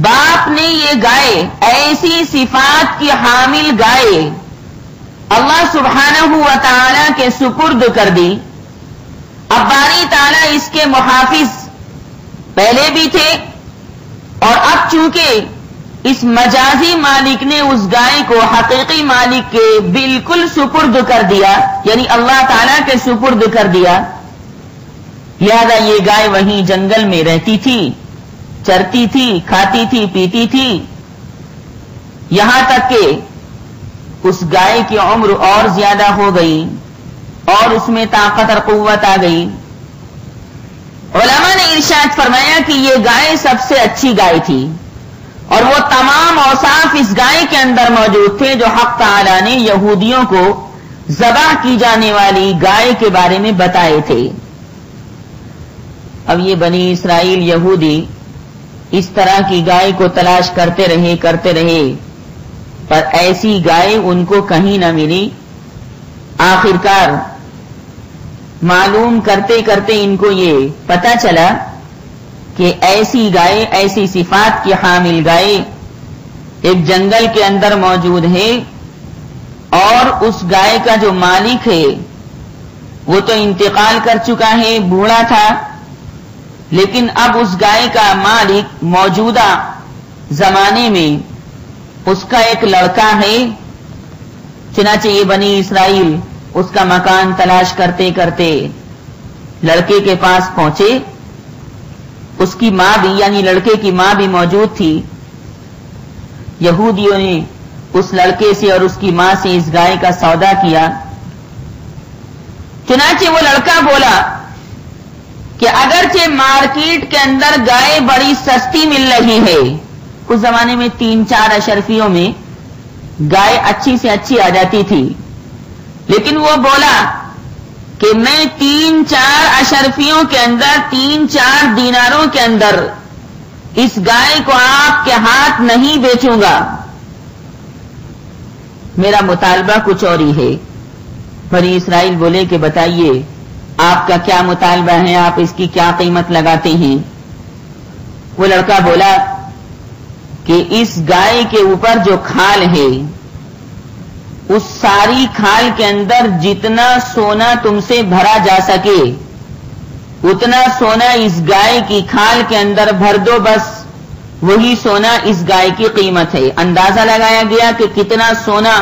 باپ نے یہ گائے، ایسی صفات کی حامل گائے، اللہ سبحانہ و تعالی کے سپرد کر دی. اب باری تعالیٰ اس کے محافظ پہلے بھی تھے اور اب چونکہ اس مجازی مالک نے اس گائے کو حقیقی مالک کے بالکل سپرد کر دیا، یعنی اللہ تعالیٰ کے سپرد کر دیا، لہذا یہ گائے وہیں جنگل میں رہتی تھی، چرتی تھی، کھاتی تھی، پیتی تھی، یہاں تک کہ اس گائے کی عمر اور زیادہ ہو گئی اور اس میں طاقت اور قوت آ گئی. علماء نے ارشاد فرمایا کہ یہ گائے سب سے اچھی گائے تھی اور وہ تمام اوصاف اس گائے کے اندر موجود تھے جو حق تعالی نے یہودیوں کو ذبح کی جانے والی گائے کے بارے میں بتائے تھے. اب یہ بنی اسرائیل یہودی اس طرح کی گائے کو تلاش کرتے رہے پر ایسی گائے ان کو کہیں نہ ملی. آخرکار معلوم کرتے کرتے ان کو یہ پتا چلا کہ ایسی گائے، ایسی صفات کی حامل گائے ایک جنگل کے اندر موجود ہے اور اس گائے کا جو مالک ہے وہ تو انتقال کر چکا ہے، بوڑھا تھا، لیکن اب اس گائے کا مالک موجودہ زمانے میں اس کا ایک لڑکا ہے. چنانچہ یہ بنی اسرائیل اس کا مکان تلاش کرتے کرتے لڑکے کے پاس پہنچے. اس کی ماں بھی، یعنی لڑکے کی ماں بھی موجود تھی. یہودیوں نے اس لڑکے سے اور اس کی ماں سے اس گائے کا سودا کیا. چنانچہ وہ لڑکا بولا کہ اگرچہ مارکیٹ کے اندر گائے بڑی سستی مل رہی ہے، اس زمانے میں 3-4 اشرفیوں میں گائے اچھی سے اچھی آ جاتی تھی، لیکن وہ بولا کہ میں 3-4 اشرفیوں کے اندر 3-4 دیناروں کے اندر اس گائے کو آپ کے ہاتھ نہیں بیچوں گا، میرا مطالبہ کچھ اور ہی ہے. بنی اسرائیل بولے کہ بتائیے آپ کا کیا مطالبہ ہے، آپ اس کی کیا قیمت لگاتے ہیں؟ وہ لڑکا بولا کہ اس گائے کے اوپر جو کھال ہے اس ساری کھال کے اندر جتنا سونا تم سے بھرا جا سکے اتنا سونا اس گائے کی کھال کے اندر بھر دو، بس وہی سونا اس گائے کی قیمت ہے. اندازہ لگایا گیا کہ کتنا سونا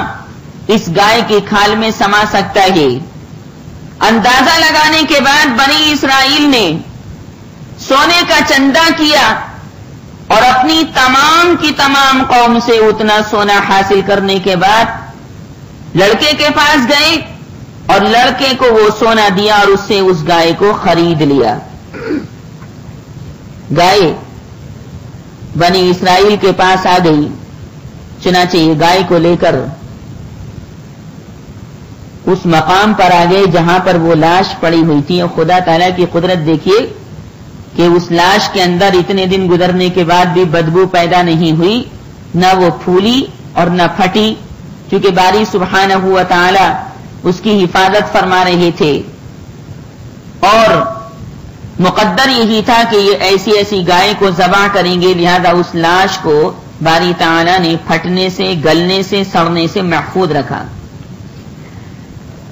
اس گائے کی کھال میں سما سکتا ہے. اندازہ لگانے کے بعد بنی اسرائیل نے سونے کا چندہ کیا اور اپنی تمام کی تمام قوم سے اتنا سونا حاصل کرنے کے بعد لڑکے کے پاس گئے اور لڑکے کو وہ سونا دیا اور اس سے اس گائے کو خرید لیا. گائے بنی اسرائیل کے پاس آ گئی. چنانچہ یہ گائے کو لے کر اس مقام پر آ گئے جہاں پر وہ لاش پڑی ہوئی تھی. اور خدا تعالیٰ کی قدرت دیکھیے کہ اس لاش کے اندر اتنے دن گزرنے کے بعد بھی بدبو پیدا نہیں ہوئی، نہ وہ پھولی اور نہ پھٹی، چونکہ باری سبحانہ و تعالی اس کی حفاظت فرما رہے تھے. اور مقدر یہی تھا کہ یہ ایسی ایسی گائے کو ذبح کریں گے، لہذا اس لاش کو باری تعالی نے پھٹنے سے، گلنے سے، سڑنے سے محفوظ رکھا.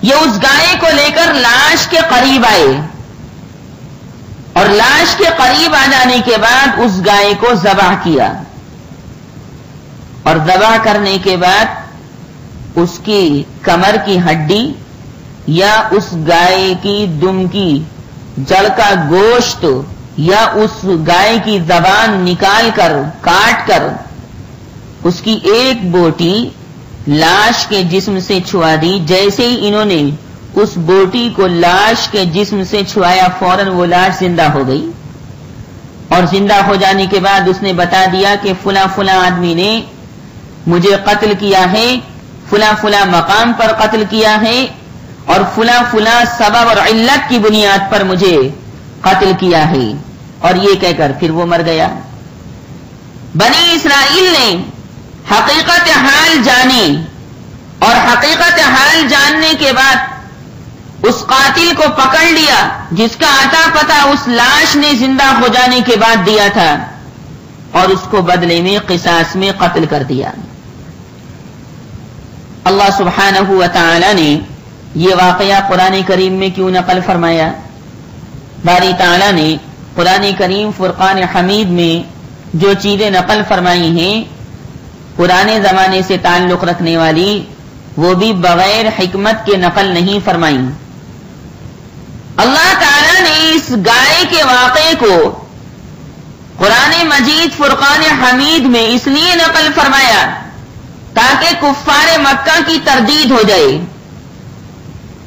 یہ اس گائے کو لے کر لاش کے قریب آئے اور لاش کے قریب آ جانے کے بعد اس گائے کو ذبح کیا. اور ذبح کرنے کے بعد اس کی کمر کی ہڈی یا اس گائے کی دم کی جڑ کا گوشت یا اس گائے کی زبان نکال کر کاٹ کر اس کی ایک بوٹی لاش کے جسم سے چھوا دی. جیسے ہی انہوں نے اس بوٹی کو لاش کے جسم سے چھوایا فوراً وہ لاش زندہ ہو گئی. اور زندہ ہو جانے کے بعد اس نے بتا دیا کہ فلاں فلاں آدمی نے مجھے قتل کیا ہے، فلاں فلاں مقام پر قتل کیا ہے، اور فلاں فلاں سبب اور علت کی بنیاد پر مجھے قتل کیا ہے. اور یہ کہہ کر پھر وہ مر گیا. بنی اسرائیل نے حقیقت حال جانی اور حقیقت حال جاننے کے بعد اس قاتل کو پکڑ لیا جس کا عطا پتہ اس لاش نے زندہ ہو جانے کے بعد دیا تھا، اور اس کو بدلے میں قصاص میں قتل کر دیا. اللہ سبحانہ و تعالی نے یہ واقعہ قرآن کریم میں کیوں نقل فرمایا؟ باری تعالی نے قرآن کریم فرقان حمید میں جو چیزیں نقل فرمائی ہیں پرانے زمانے سے تعلق رکھنے والی، وہ بھی بغیر حکمت کے نقل نہیں فرمائی. اللہ تعالی نے اس گائے کے واقعے کو قرآن مجید فرقان حمید میں اس لیے نقل فرمایا تاکہ کفار مکہ کی تردید ہو جائے.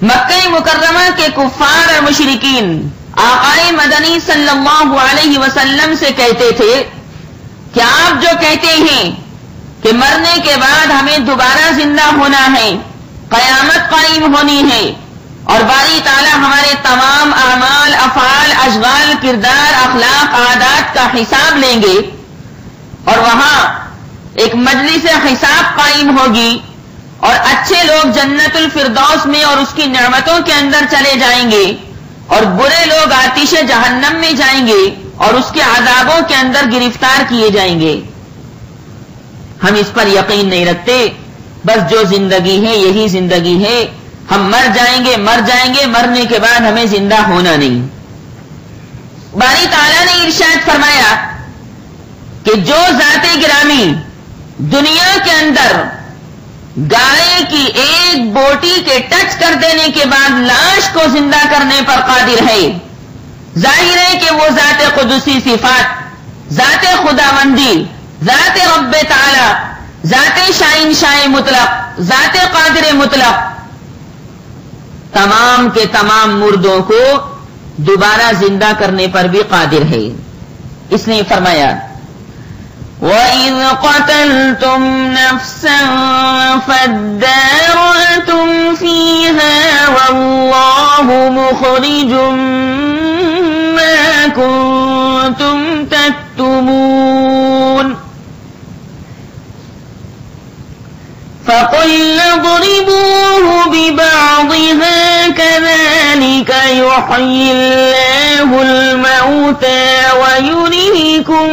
مکہ مکرمہ کے کفار اور مشرکین آقائے مدنی صلی اللہ علیہ وسلم سے کہتے تھے کہ آپ جو کہتے ہیں کہ مرنے کے بعد ہمیں دوبارہ زندہ ہونا ہے، قیامت قائم ہونی ہے، اور باری تعالی ہمارے تمام اعمال، افعال، اشغال، کردار، اخلاق، عادات کا حساب لیں گے، اور وہاں ایک مجلس حساب قائم ہوگی، اور اچھے لوگ جنت الفردوس میں اور اس کی نعمتوں کے اندر چلے جائیں گے، اور برے لوگ آتش جہنم میں جائیں گے اور اس کے عذابوں کے اندر گرفتار کیے جائیں گے. ہم اس پر یقین نہیں رکھتے، بس جو زندگی ہے یہی زندگی ہے، ہم مر جائیں گے، مرنے کے بعد ہمیں زندہ ہونا نہیں. باری تعالیٰ نے ارشاد فرمایا کہ جو ذات گرامی دنیا کے اندر گائے کی ایک بوٹی کے ٹچ کر دینے کے بعد لاش کو زندہ کرنے پر قادر ہے، ظاہر ہے کہ وہ ذات قدسی صفات، ذات خداوندی، ذات رب تعالی، ذات شائن شائع مطلق، ذات قادر مطلق تمام کے تمام مردوں کو دوبارہ زندہ کرنے پر بھی قادر ہے. اس نے فرمایا وَإِذْ قَتَلْتُمْ نَفْسًا فَادَّارَأْتُمْ فِيهَا وَاللَّهُ مُخْرِجٌ مَا كُنتُمْ تَكْتُمُونَ فَقُلْنَا اضْرِبُوهُ بِبَعْضِهَا كَذَلِكَ يُحْيِي اللَّهُ الْمَوْتَى وَيُرِيكُمْ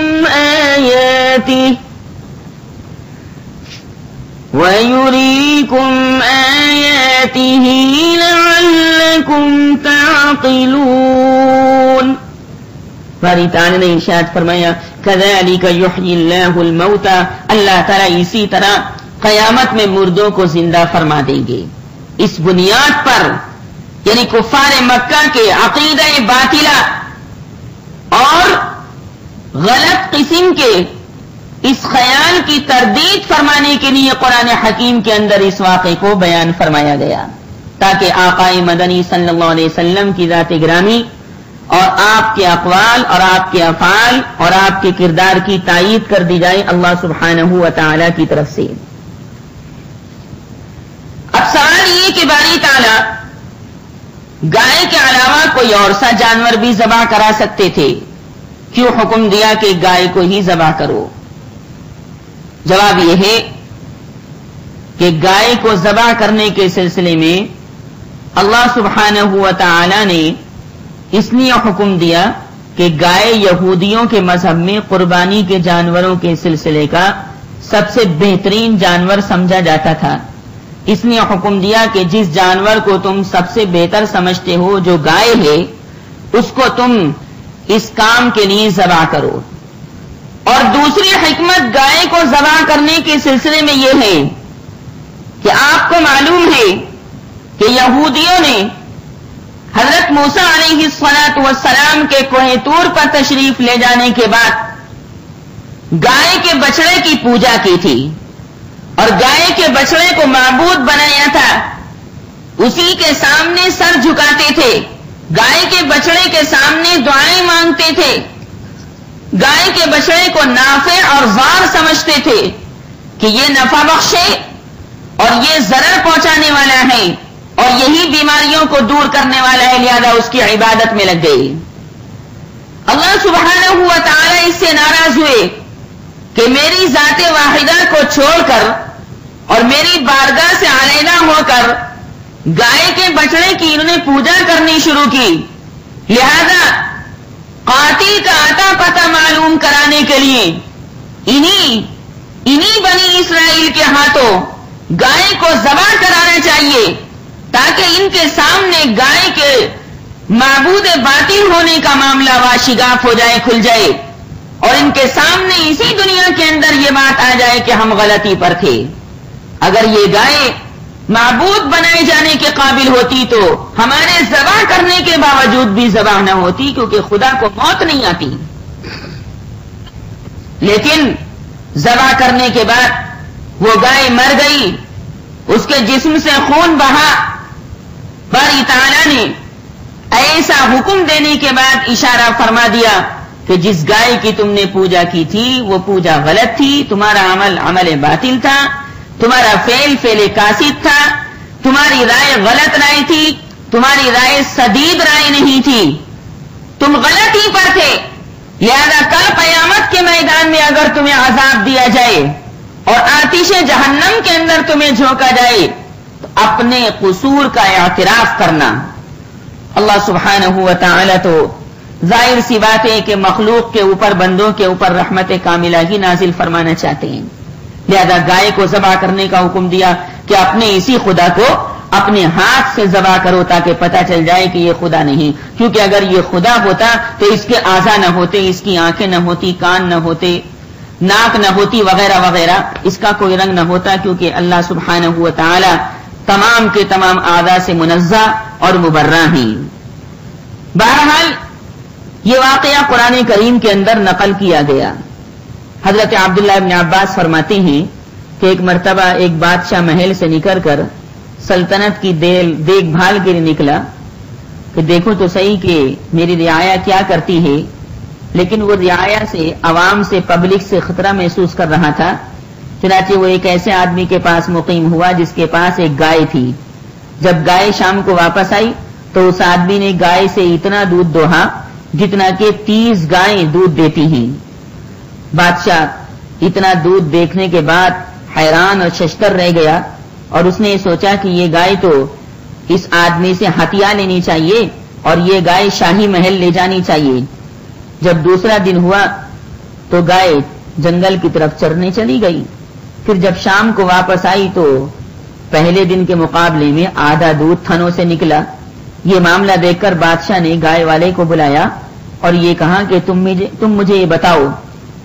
آيَاتِهِ لَعَلَّكُمْ تَعْقِلُونَ. باری تعالی نے ارشاد فرمایا كَذَلِكَ يُحْيِي اللَّهُ الْمَوْتَى، اللہ تعالی اسی طرح قیامت میں مردوں کو زندہ فرما دیں گے. اس بنیاد پر یعنی کفار مکہ کے عقیدہ باطلہ اور غلط قسم کے اس خیال کی تردید فرمانے کے لیے قرآن حکیم کے اندر اس واقعے کو بیان فرمایا گیا تاکہ آقا مدنی صلی اللہ علیہ وسلم کی ذات گرامی اور آپ کے اقوال اور آپ کے افعال اور آپ کے کردار کی تائید کر دی جائے اللہ سبحانہ و تعالی کی طرف سے۔ اب سوال یہ کہ باری تعالی گائے کے علاوہ کوئی اور سا جانور بھی ذبح کرا سکتے تھے، کیوں حکم دیا کہ گائے کو ہی ذبح کرو؟ جواب یہ ہے کہ گائے کو ذبح کرنے کے سلسلے میں اللہ سبحانہ و تعالی نے اس لیے حکم دیا کہ گائے یہودیوں کے مذہب میں قربانی کے جانوروں کے سلسلے کا سب سے بہترین جانور سمجھا جاتا تھا۔ اس لیے حکم دیا کہ جس جانور کو تم سب سے بہتر سمجھتے ہو جو گائے ہے، اس کو تم اس کام کے لیے ذبح کرو۔ اور دوسری حکمت گائے کو ذبح کرنے کے سلسلے میں یہ ہے کہ آپ کو معلوم ہے کہ یہودیوں نے حضرت موسیٰ علیہ السلام کے کوہ طور پر تشریف لے جانے کے بعد گائے کے بچڑے کی پوجا کی تھی اور گائے کے بچڑے کو معبود بنایا تھا، اسی کے سامنے سر جھکاتے تھے، گائے کے بچڑے کے سامنے دعائیں مانگتے تھے، گائے کے بچڑے کو نافع اور ضار سمجھتے تھے کہ یہ نفع بخشے اور یہ ضرر پہنچانے والا ہے اور یہی بیماریوں کو دور کرنے والا ہے، لہذا اس کی عبادت میں لگ گئی۔ اللہ سبحانہ و تعالی اس سے ناراض ہوئے کہ میری ذات واحدہ کو چھوڑ کر اور میری بارگاہ سے علیحدہ ہو کر گائے کے بچڑے کی انہوں نے پوجا کرنی شروع کی، لہذا قاتل کا آتا پتہ معلوم کرانے کے لیے انہی بنی اسرائیل کے ہاتھوں گائے کو ذبح کرانا چاہیے تاکہ ان کے سامنے گائے کے معبود باطل ہونے کا معاملہ واشگاف ہو جائے، کھل جائے، اور ان کے سامنے اسی دنیا کے اندر یہ بات آ جائے کہ ہم غلطی پر تھے۔ اگر یہ گائے معبود بنائے جانے کے قابل ہوتی تو ہمارے ذبح کرنے کے باوجود بھی ذبح نہ ہوتی، کیونکہ خدا کو موت نہیں آتی۔ لیکن ذبح کرنے کے بعد وہ گائے مر گئی، اس کے جسم سے خون بہا، باری تعالیٰ نے ایسا حکم دینے کے بعد اشارہ فرما دیا کہ جس گائے کی تم نے پوجا کی تھی وہ پوجا غلط تھی، تمہارا عمل باطل تھا، تمہارا فعل کاسد تھا، تمہاری رائے غلط رائے تھی، تمہاری رائے سدید رائے نہیں تھی، تم غلط ہی پر تھے، لہذا کل قیامت کے میدان میں اگر تمہیں عذاب دیا جائے اور آتش جہنم کے اندر تمہیں جھونکا جائے تو اپنے قصور کا اعتراف کرنا۔ اللہ سبحانہ و تعالی تو ظاہر سی بات ہے کہ مخلوق کے اوپر، بندوں کے اوپر رحمت کاملہ ہی نازل فرمانا چاہتے ہیں، لہذا گائے کو ذبح کرنے کا حکم دیا کہ اپنے اسی خدا کو اپنے ہاتھ سے ذبح کرو تاکہ پتہ چل جائے کہ یہ خدا نہیں، کیونکہ اگر یہ خدا ہوتا تو اس کے اعضاء نہ ہوتے، اس کی آنکھیں نہ ہوتی، کان نہ ہوتے، ناک نہ ہوتی، وغیرہ وغیرہ، اس کا کوئی رنگ نہ ہوتا، کیونکہ اللہ سبحانہ و تعالی تمام کے تمام اعضاء سے منزہ اور مبرہ ہیں۔ بہرحال یہ واقعہ قرآن کریم کے اندر نقل کیا گیا۔ حضرت عبداللہ ابن عباس فرماتے ہیں کہ ایک مرتبہ ایک بادشاہ محل سے نکل کر سلطنت کی دیکھ بھال کے لیے نکلا کہ دیکھو تو صحیح کہ میری رعایا کیا کرتی ہے، لیکن وہ رعایا سے، عوام سے، پبلک سے خطرہ محسوس کر رہا تھا، چنانچہ وہ ایک ایسے آدمی کے پاس مقیم ہوا جس کے پاس ایک گائے تھی۔ جب گائے شام کو واپس آئی تو اس آدمی نے گائے سے اتنا دودھ دوہا جتنا کہ 30 گائیں دودھ دیتی ہیں۔ بادشاہ اتنا دودھ دیکھنے کے بعد حیران اور ششدر رہ گیا اور اس نے سوچا کہ یہ گائے تو اس آدمی سے ہتھیا لینی چاہیے اور یہ گائے شاہی محل لے جانی چاہیے۔ جب دوسرا دن ہوا تو گائے جنگل کی طرف چرنے چلی گئی، پھر جب شام کو واپس آئی تو پہلے دن کے مقابلے میں آدھا دودھ تھنوں سے نکلا۔ یہ معاملہ دیکھ کر بادشاہ نے گائے والے کو بلایا اور یہ کہا کہ تم مجھے یہ بتاؤ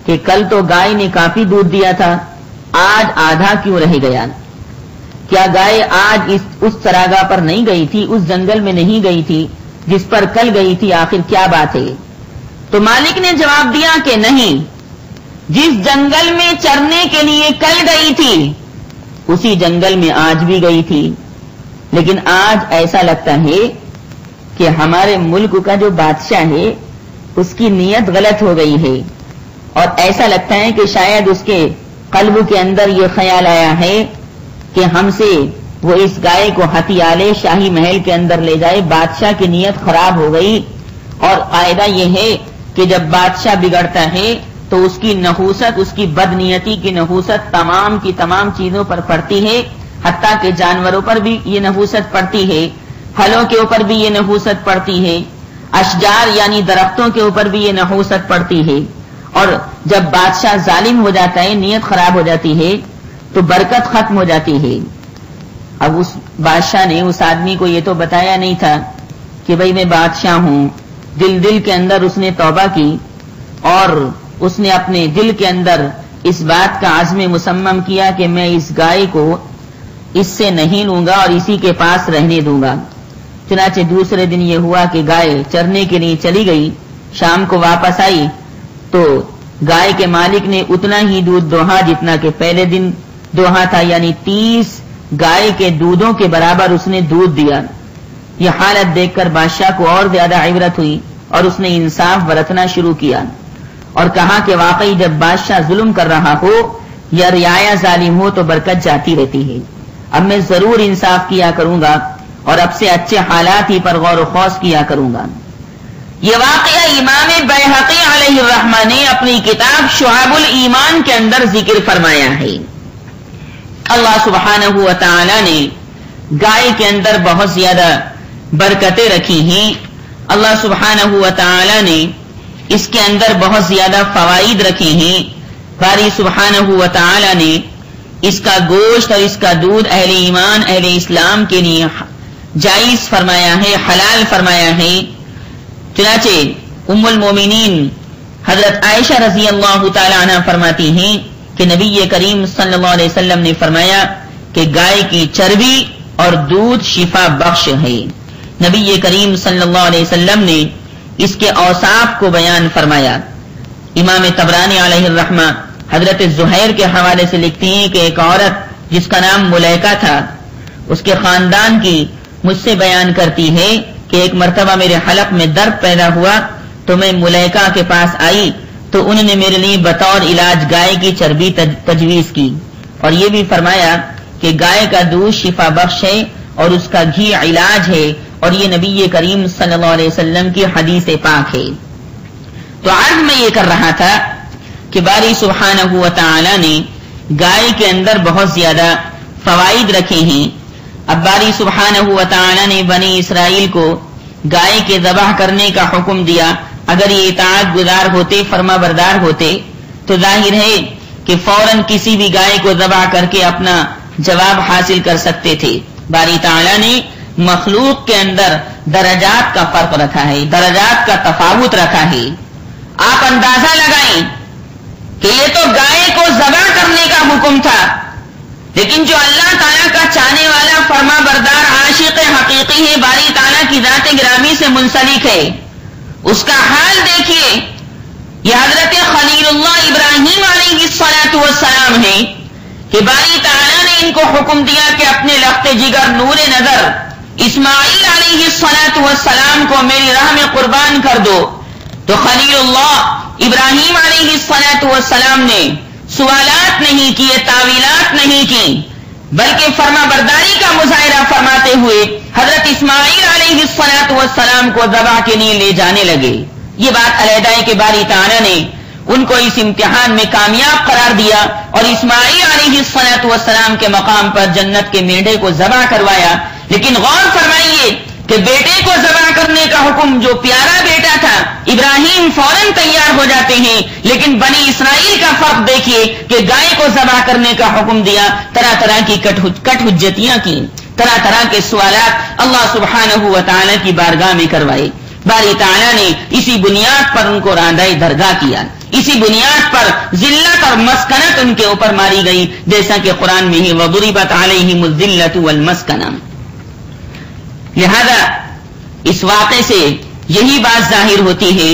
کہ کل تو گائے نے کافی دودھ دیا تھا، آج آدھا کیوں رہ گیا؟ کیا گائے آج اس چراگاہ پر نہیں گئی تھی، اس جنگل میں نہیں گئی تھی جس پر کل گئی تھی؟ آخر کیا بات ہے؟ تو مالک نے جواب دیا کہ نہیں، جس جنگل میں چرنے کے لیے کل گئی تھی اسی جنگل میں آج بھی گئی تھی، لیکن آج ایسا لگتا ہے کہ ہمارے ملک کا جو بادشاہ ہے اس کی نیت غلط ہو گئی ہے، اور ایسا لگتا ہے کہ شاید اس کے قلب کے اندر یہ خیال آیا ہے کہ ہم سے وہ اس گائے کو ہتھیالے شاہی محل کے اندر لے جائے۔ بادشاہ کی نیت خراب ہو گئی، اور قاعدہ یہ ہے کہ جب بادشاہ بگڑتا ہے تو اس کی نحوست، اس کی بدنیتی کی نحوست تمام کی تمام چیزوں پر پڑتی ہے، حتیٰ کہ جانوروں پر بھی یہ نحوست پڑتی ہے، پھلوں کے اوپر بھی یہ نحوست پڑتی ہے، اشجار یعنی درختوں کے اوپر بھی یہ نحوست پڑتی ہے۔ اور جب بادشاہ ظالم ہو جاتا ہے، نیت خراب ہو جاتی ہے، تو برکت ختم ہو جاتی ہے۔ اب اس بادشاہ نے اس آدمی کو یہ تو بتایا نہیں تھا کہ بھئی میں بادشاہ ہوں، دل کے اندر اس نے توبہ کی، اور اس نے اپنے دل کے اندر اس بات کا عزم مصمم کیا کہ میں اس گائے کو اس سے نہیں لوں گا اور اسی کے پاس رہنے دوں گا۔ چنانچہ دوسرے دن یہ ہوا کہ گائے چرنے کے لیے چلی گئی، شام کو واپس آئی تو گائے کے مالک نے اتنا ہی دودھ دوہا جتنا کہ پہلے دن دوہا تھا، یعنی 30 گائے کے دودھوں کے برابر اس نے دودھ دیا۔ یہ حالت دیکھ کر بادشاہ کو اور زیادہ عبرت ہوئی، اور اس نے انصاف برتنا شروع کیا، اور کہا کہ واقعی جب بادشاہ ظلم کر رہا ہو یا رعایا ظالم ہو تو برکت جاتی رہتی ہے۔ اب میں ضرور انصاف کیا کروں گا، اور اب سے اچھے حالات ہی پر غور و خوض کیا کروں گا۔ یہ واقعہ امام بیہقی علیہ الرحمہ نے اپنی کتاب شعب الایمان کے اندر ذکر فرمایا ہے۔ اللہ سبحانہ و تعالی نے گائے کے اندر بہت زیادہ برکتیں رکھی ہیں، اللہ سبحانہ و تعالی نے اس کے اندر بہت زیادہ فوائد رکھے ہیں۔ باری سبحانہ و تعالی نے اس کا گوشت اور اس کا دودھ اہل ایمان، اہل اسلام کے لیے جائز فرمایا ہے، حلال فرمایا ہے۔ چنانچہ ام المومنین حضرت عائشہ رضی اللہ تعالی عنہ فرماتی ہیں کہ نبی کریم صلی اللہ علیہ وسلم نے فرمایا کہ گائے کی چربی اور دودھ شفا بخش ہے۔ نبی کریم صلی اللہ علیہ وسلم نے اس کے اوصاف کو بیان فرمایا۔ امام طبرانی علیہ الرحمہ حضرت زہیر کے حوالے سے لکھتی ہیں کہ ایک عورت جس کا نام ملیکہ تھا، اس کے خاندان کی مجھ سے بیان کرتی ہے کہ ایک مرتبہ میرے حلق میں درد پیدا ہوا تو میں ملیکہ کے پاس آئی تو انہوں نے میرے لیے بطور علاج گائے کی چربی تجویز کی، اور یہ بھی فرمایا کہ گائے کا دودھ شفا بخش ہے اور اس کا گھی علاج ہے، اور یہ نبی کریم صلی اللہ علیہ وسلم کی حدیث پاک ہے۔ تو آج میں یہ کر رہا تھا کہ باری سبحانہ و تعالی نے گائے کے اندر بہت زیادہ فوائد رکھے ہیں۔ اب باری سبحانہ و تعالی نے بنی اسرائیل کو گائے کے ذبح کرنے کا حکم دیا۔ اگر یہ اطاعت گزار ہوتے، فرما بردار ہوتے، تو ظاہر ہے کہ فوراً کسی بھی گائے کو ذبح کر کے اپنا جواب حاصل کر سکتے تھے۔ باری تعالی نے مخلوق کے اندر درجات کا فرق رکھا ہے، درجات کا تفاوت رکھا ہے۔ آپ اندازہ لگائیں کہ یہ تو گائے کو ذبح کرنے کا حکم تھا، لیکن جو اللہ تعالیٰ کا چاہنے والا فرما بردار عاشق حقیقی ہے، باری تعالیٰ کی ذات گرامی سے منسلک ہے، اس کا حال دیکھیے۔ یہ حضرت خلیل اللہ ابراہیم علیہ السلام ہے کہ باری تعالیٰ نے ان کو حکم دیا کہ اپنے لخت جگر نور نظر اسماعیل علیہ السلام کو میری راہ میں قربان کر دو، تو خلیل اللہ ابراہیم علیہ السلام نے سوالات نہیں کیے، تعویلات نہیں کی، بلکہ فرما برداری کا مظاہرہ فرماتے ہوئے حضرت اسماعیل علیہ السلام کو ذبح کے لیے لے جانے لگے۔ یہ بات علیحدہ ہے کہ باری تعالیٰ نے ان کو اس امتحان میں کامیاب قرار دیا اور اسماعیل علیہ السلام کے مقام پر جنت کے میڈے کو ذبح کروایا۔ لیکن غور فرمائیے کہ بیٹے کو ذبح کرنے کا حکم، جو پیارا بیٹا تھا، ابراہیم فوراً تیار ہو جاتے ہیں، لیکن بنی اسرائیل کا فرق دیکھیے کہ گائے کو ذبح کرنے کا حکم دیا، طرح طرح کی کٹ حجتیاں کی، طرح طرح کے سوالات اللہ سبحانہ و تعالی کی بارگاہ میں کروائے۔ باری تعالیٰ نے اسی بنیاد پر ان کو راندۂ درگاہ کیا، اسی بنیاد پر ذلت اور مسکنت ان کے اوپر ماری گئی، جیسا کہ قرآن میں ہی وَضُرِبَتْ عَلَيْهِمُ الذِّلَّةُ وَالْمَسْكَنَةُ۔ لہذا اس واقعے سے یہی بات ظاہر ہوتی ہے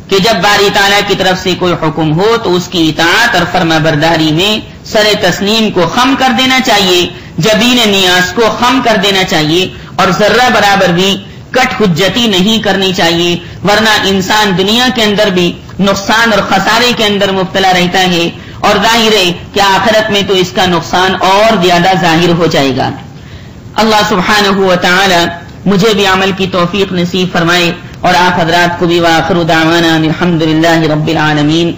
کہ جب باری تعالیٰ کی طرف سے کوئی حکم ہو تو اس کی اطاعت اور فرما برداری میں سر تسلیم کو خم کر دینا چاہیے، جبین نیاز کو خم کر دینا چاہیے اور ذرہ برابر بھی کٹ حجتی نہیں کرنی چاہیے، ورنہ انسان دنیا کے اندر بھی نقصان اور خسارے کے اندر مبتلا رہتا ہے، اور ظاہر ہے کہ آخرت میں تو اس کا نقصان اور زیادہ ظاہر ہو جائے گا۔ اللہ سبحانہ و تعالی مجھے بھی عمل کی توفیق نصیب فرمائے اور آپ حضرات کو بھی۔ وآخر دعوانا الحمدللہ رب العالمین۔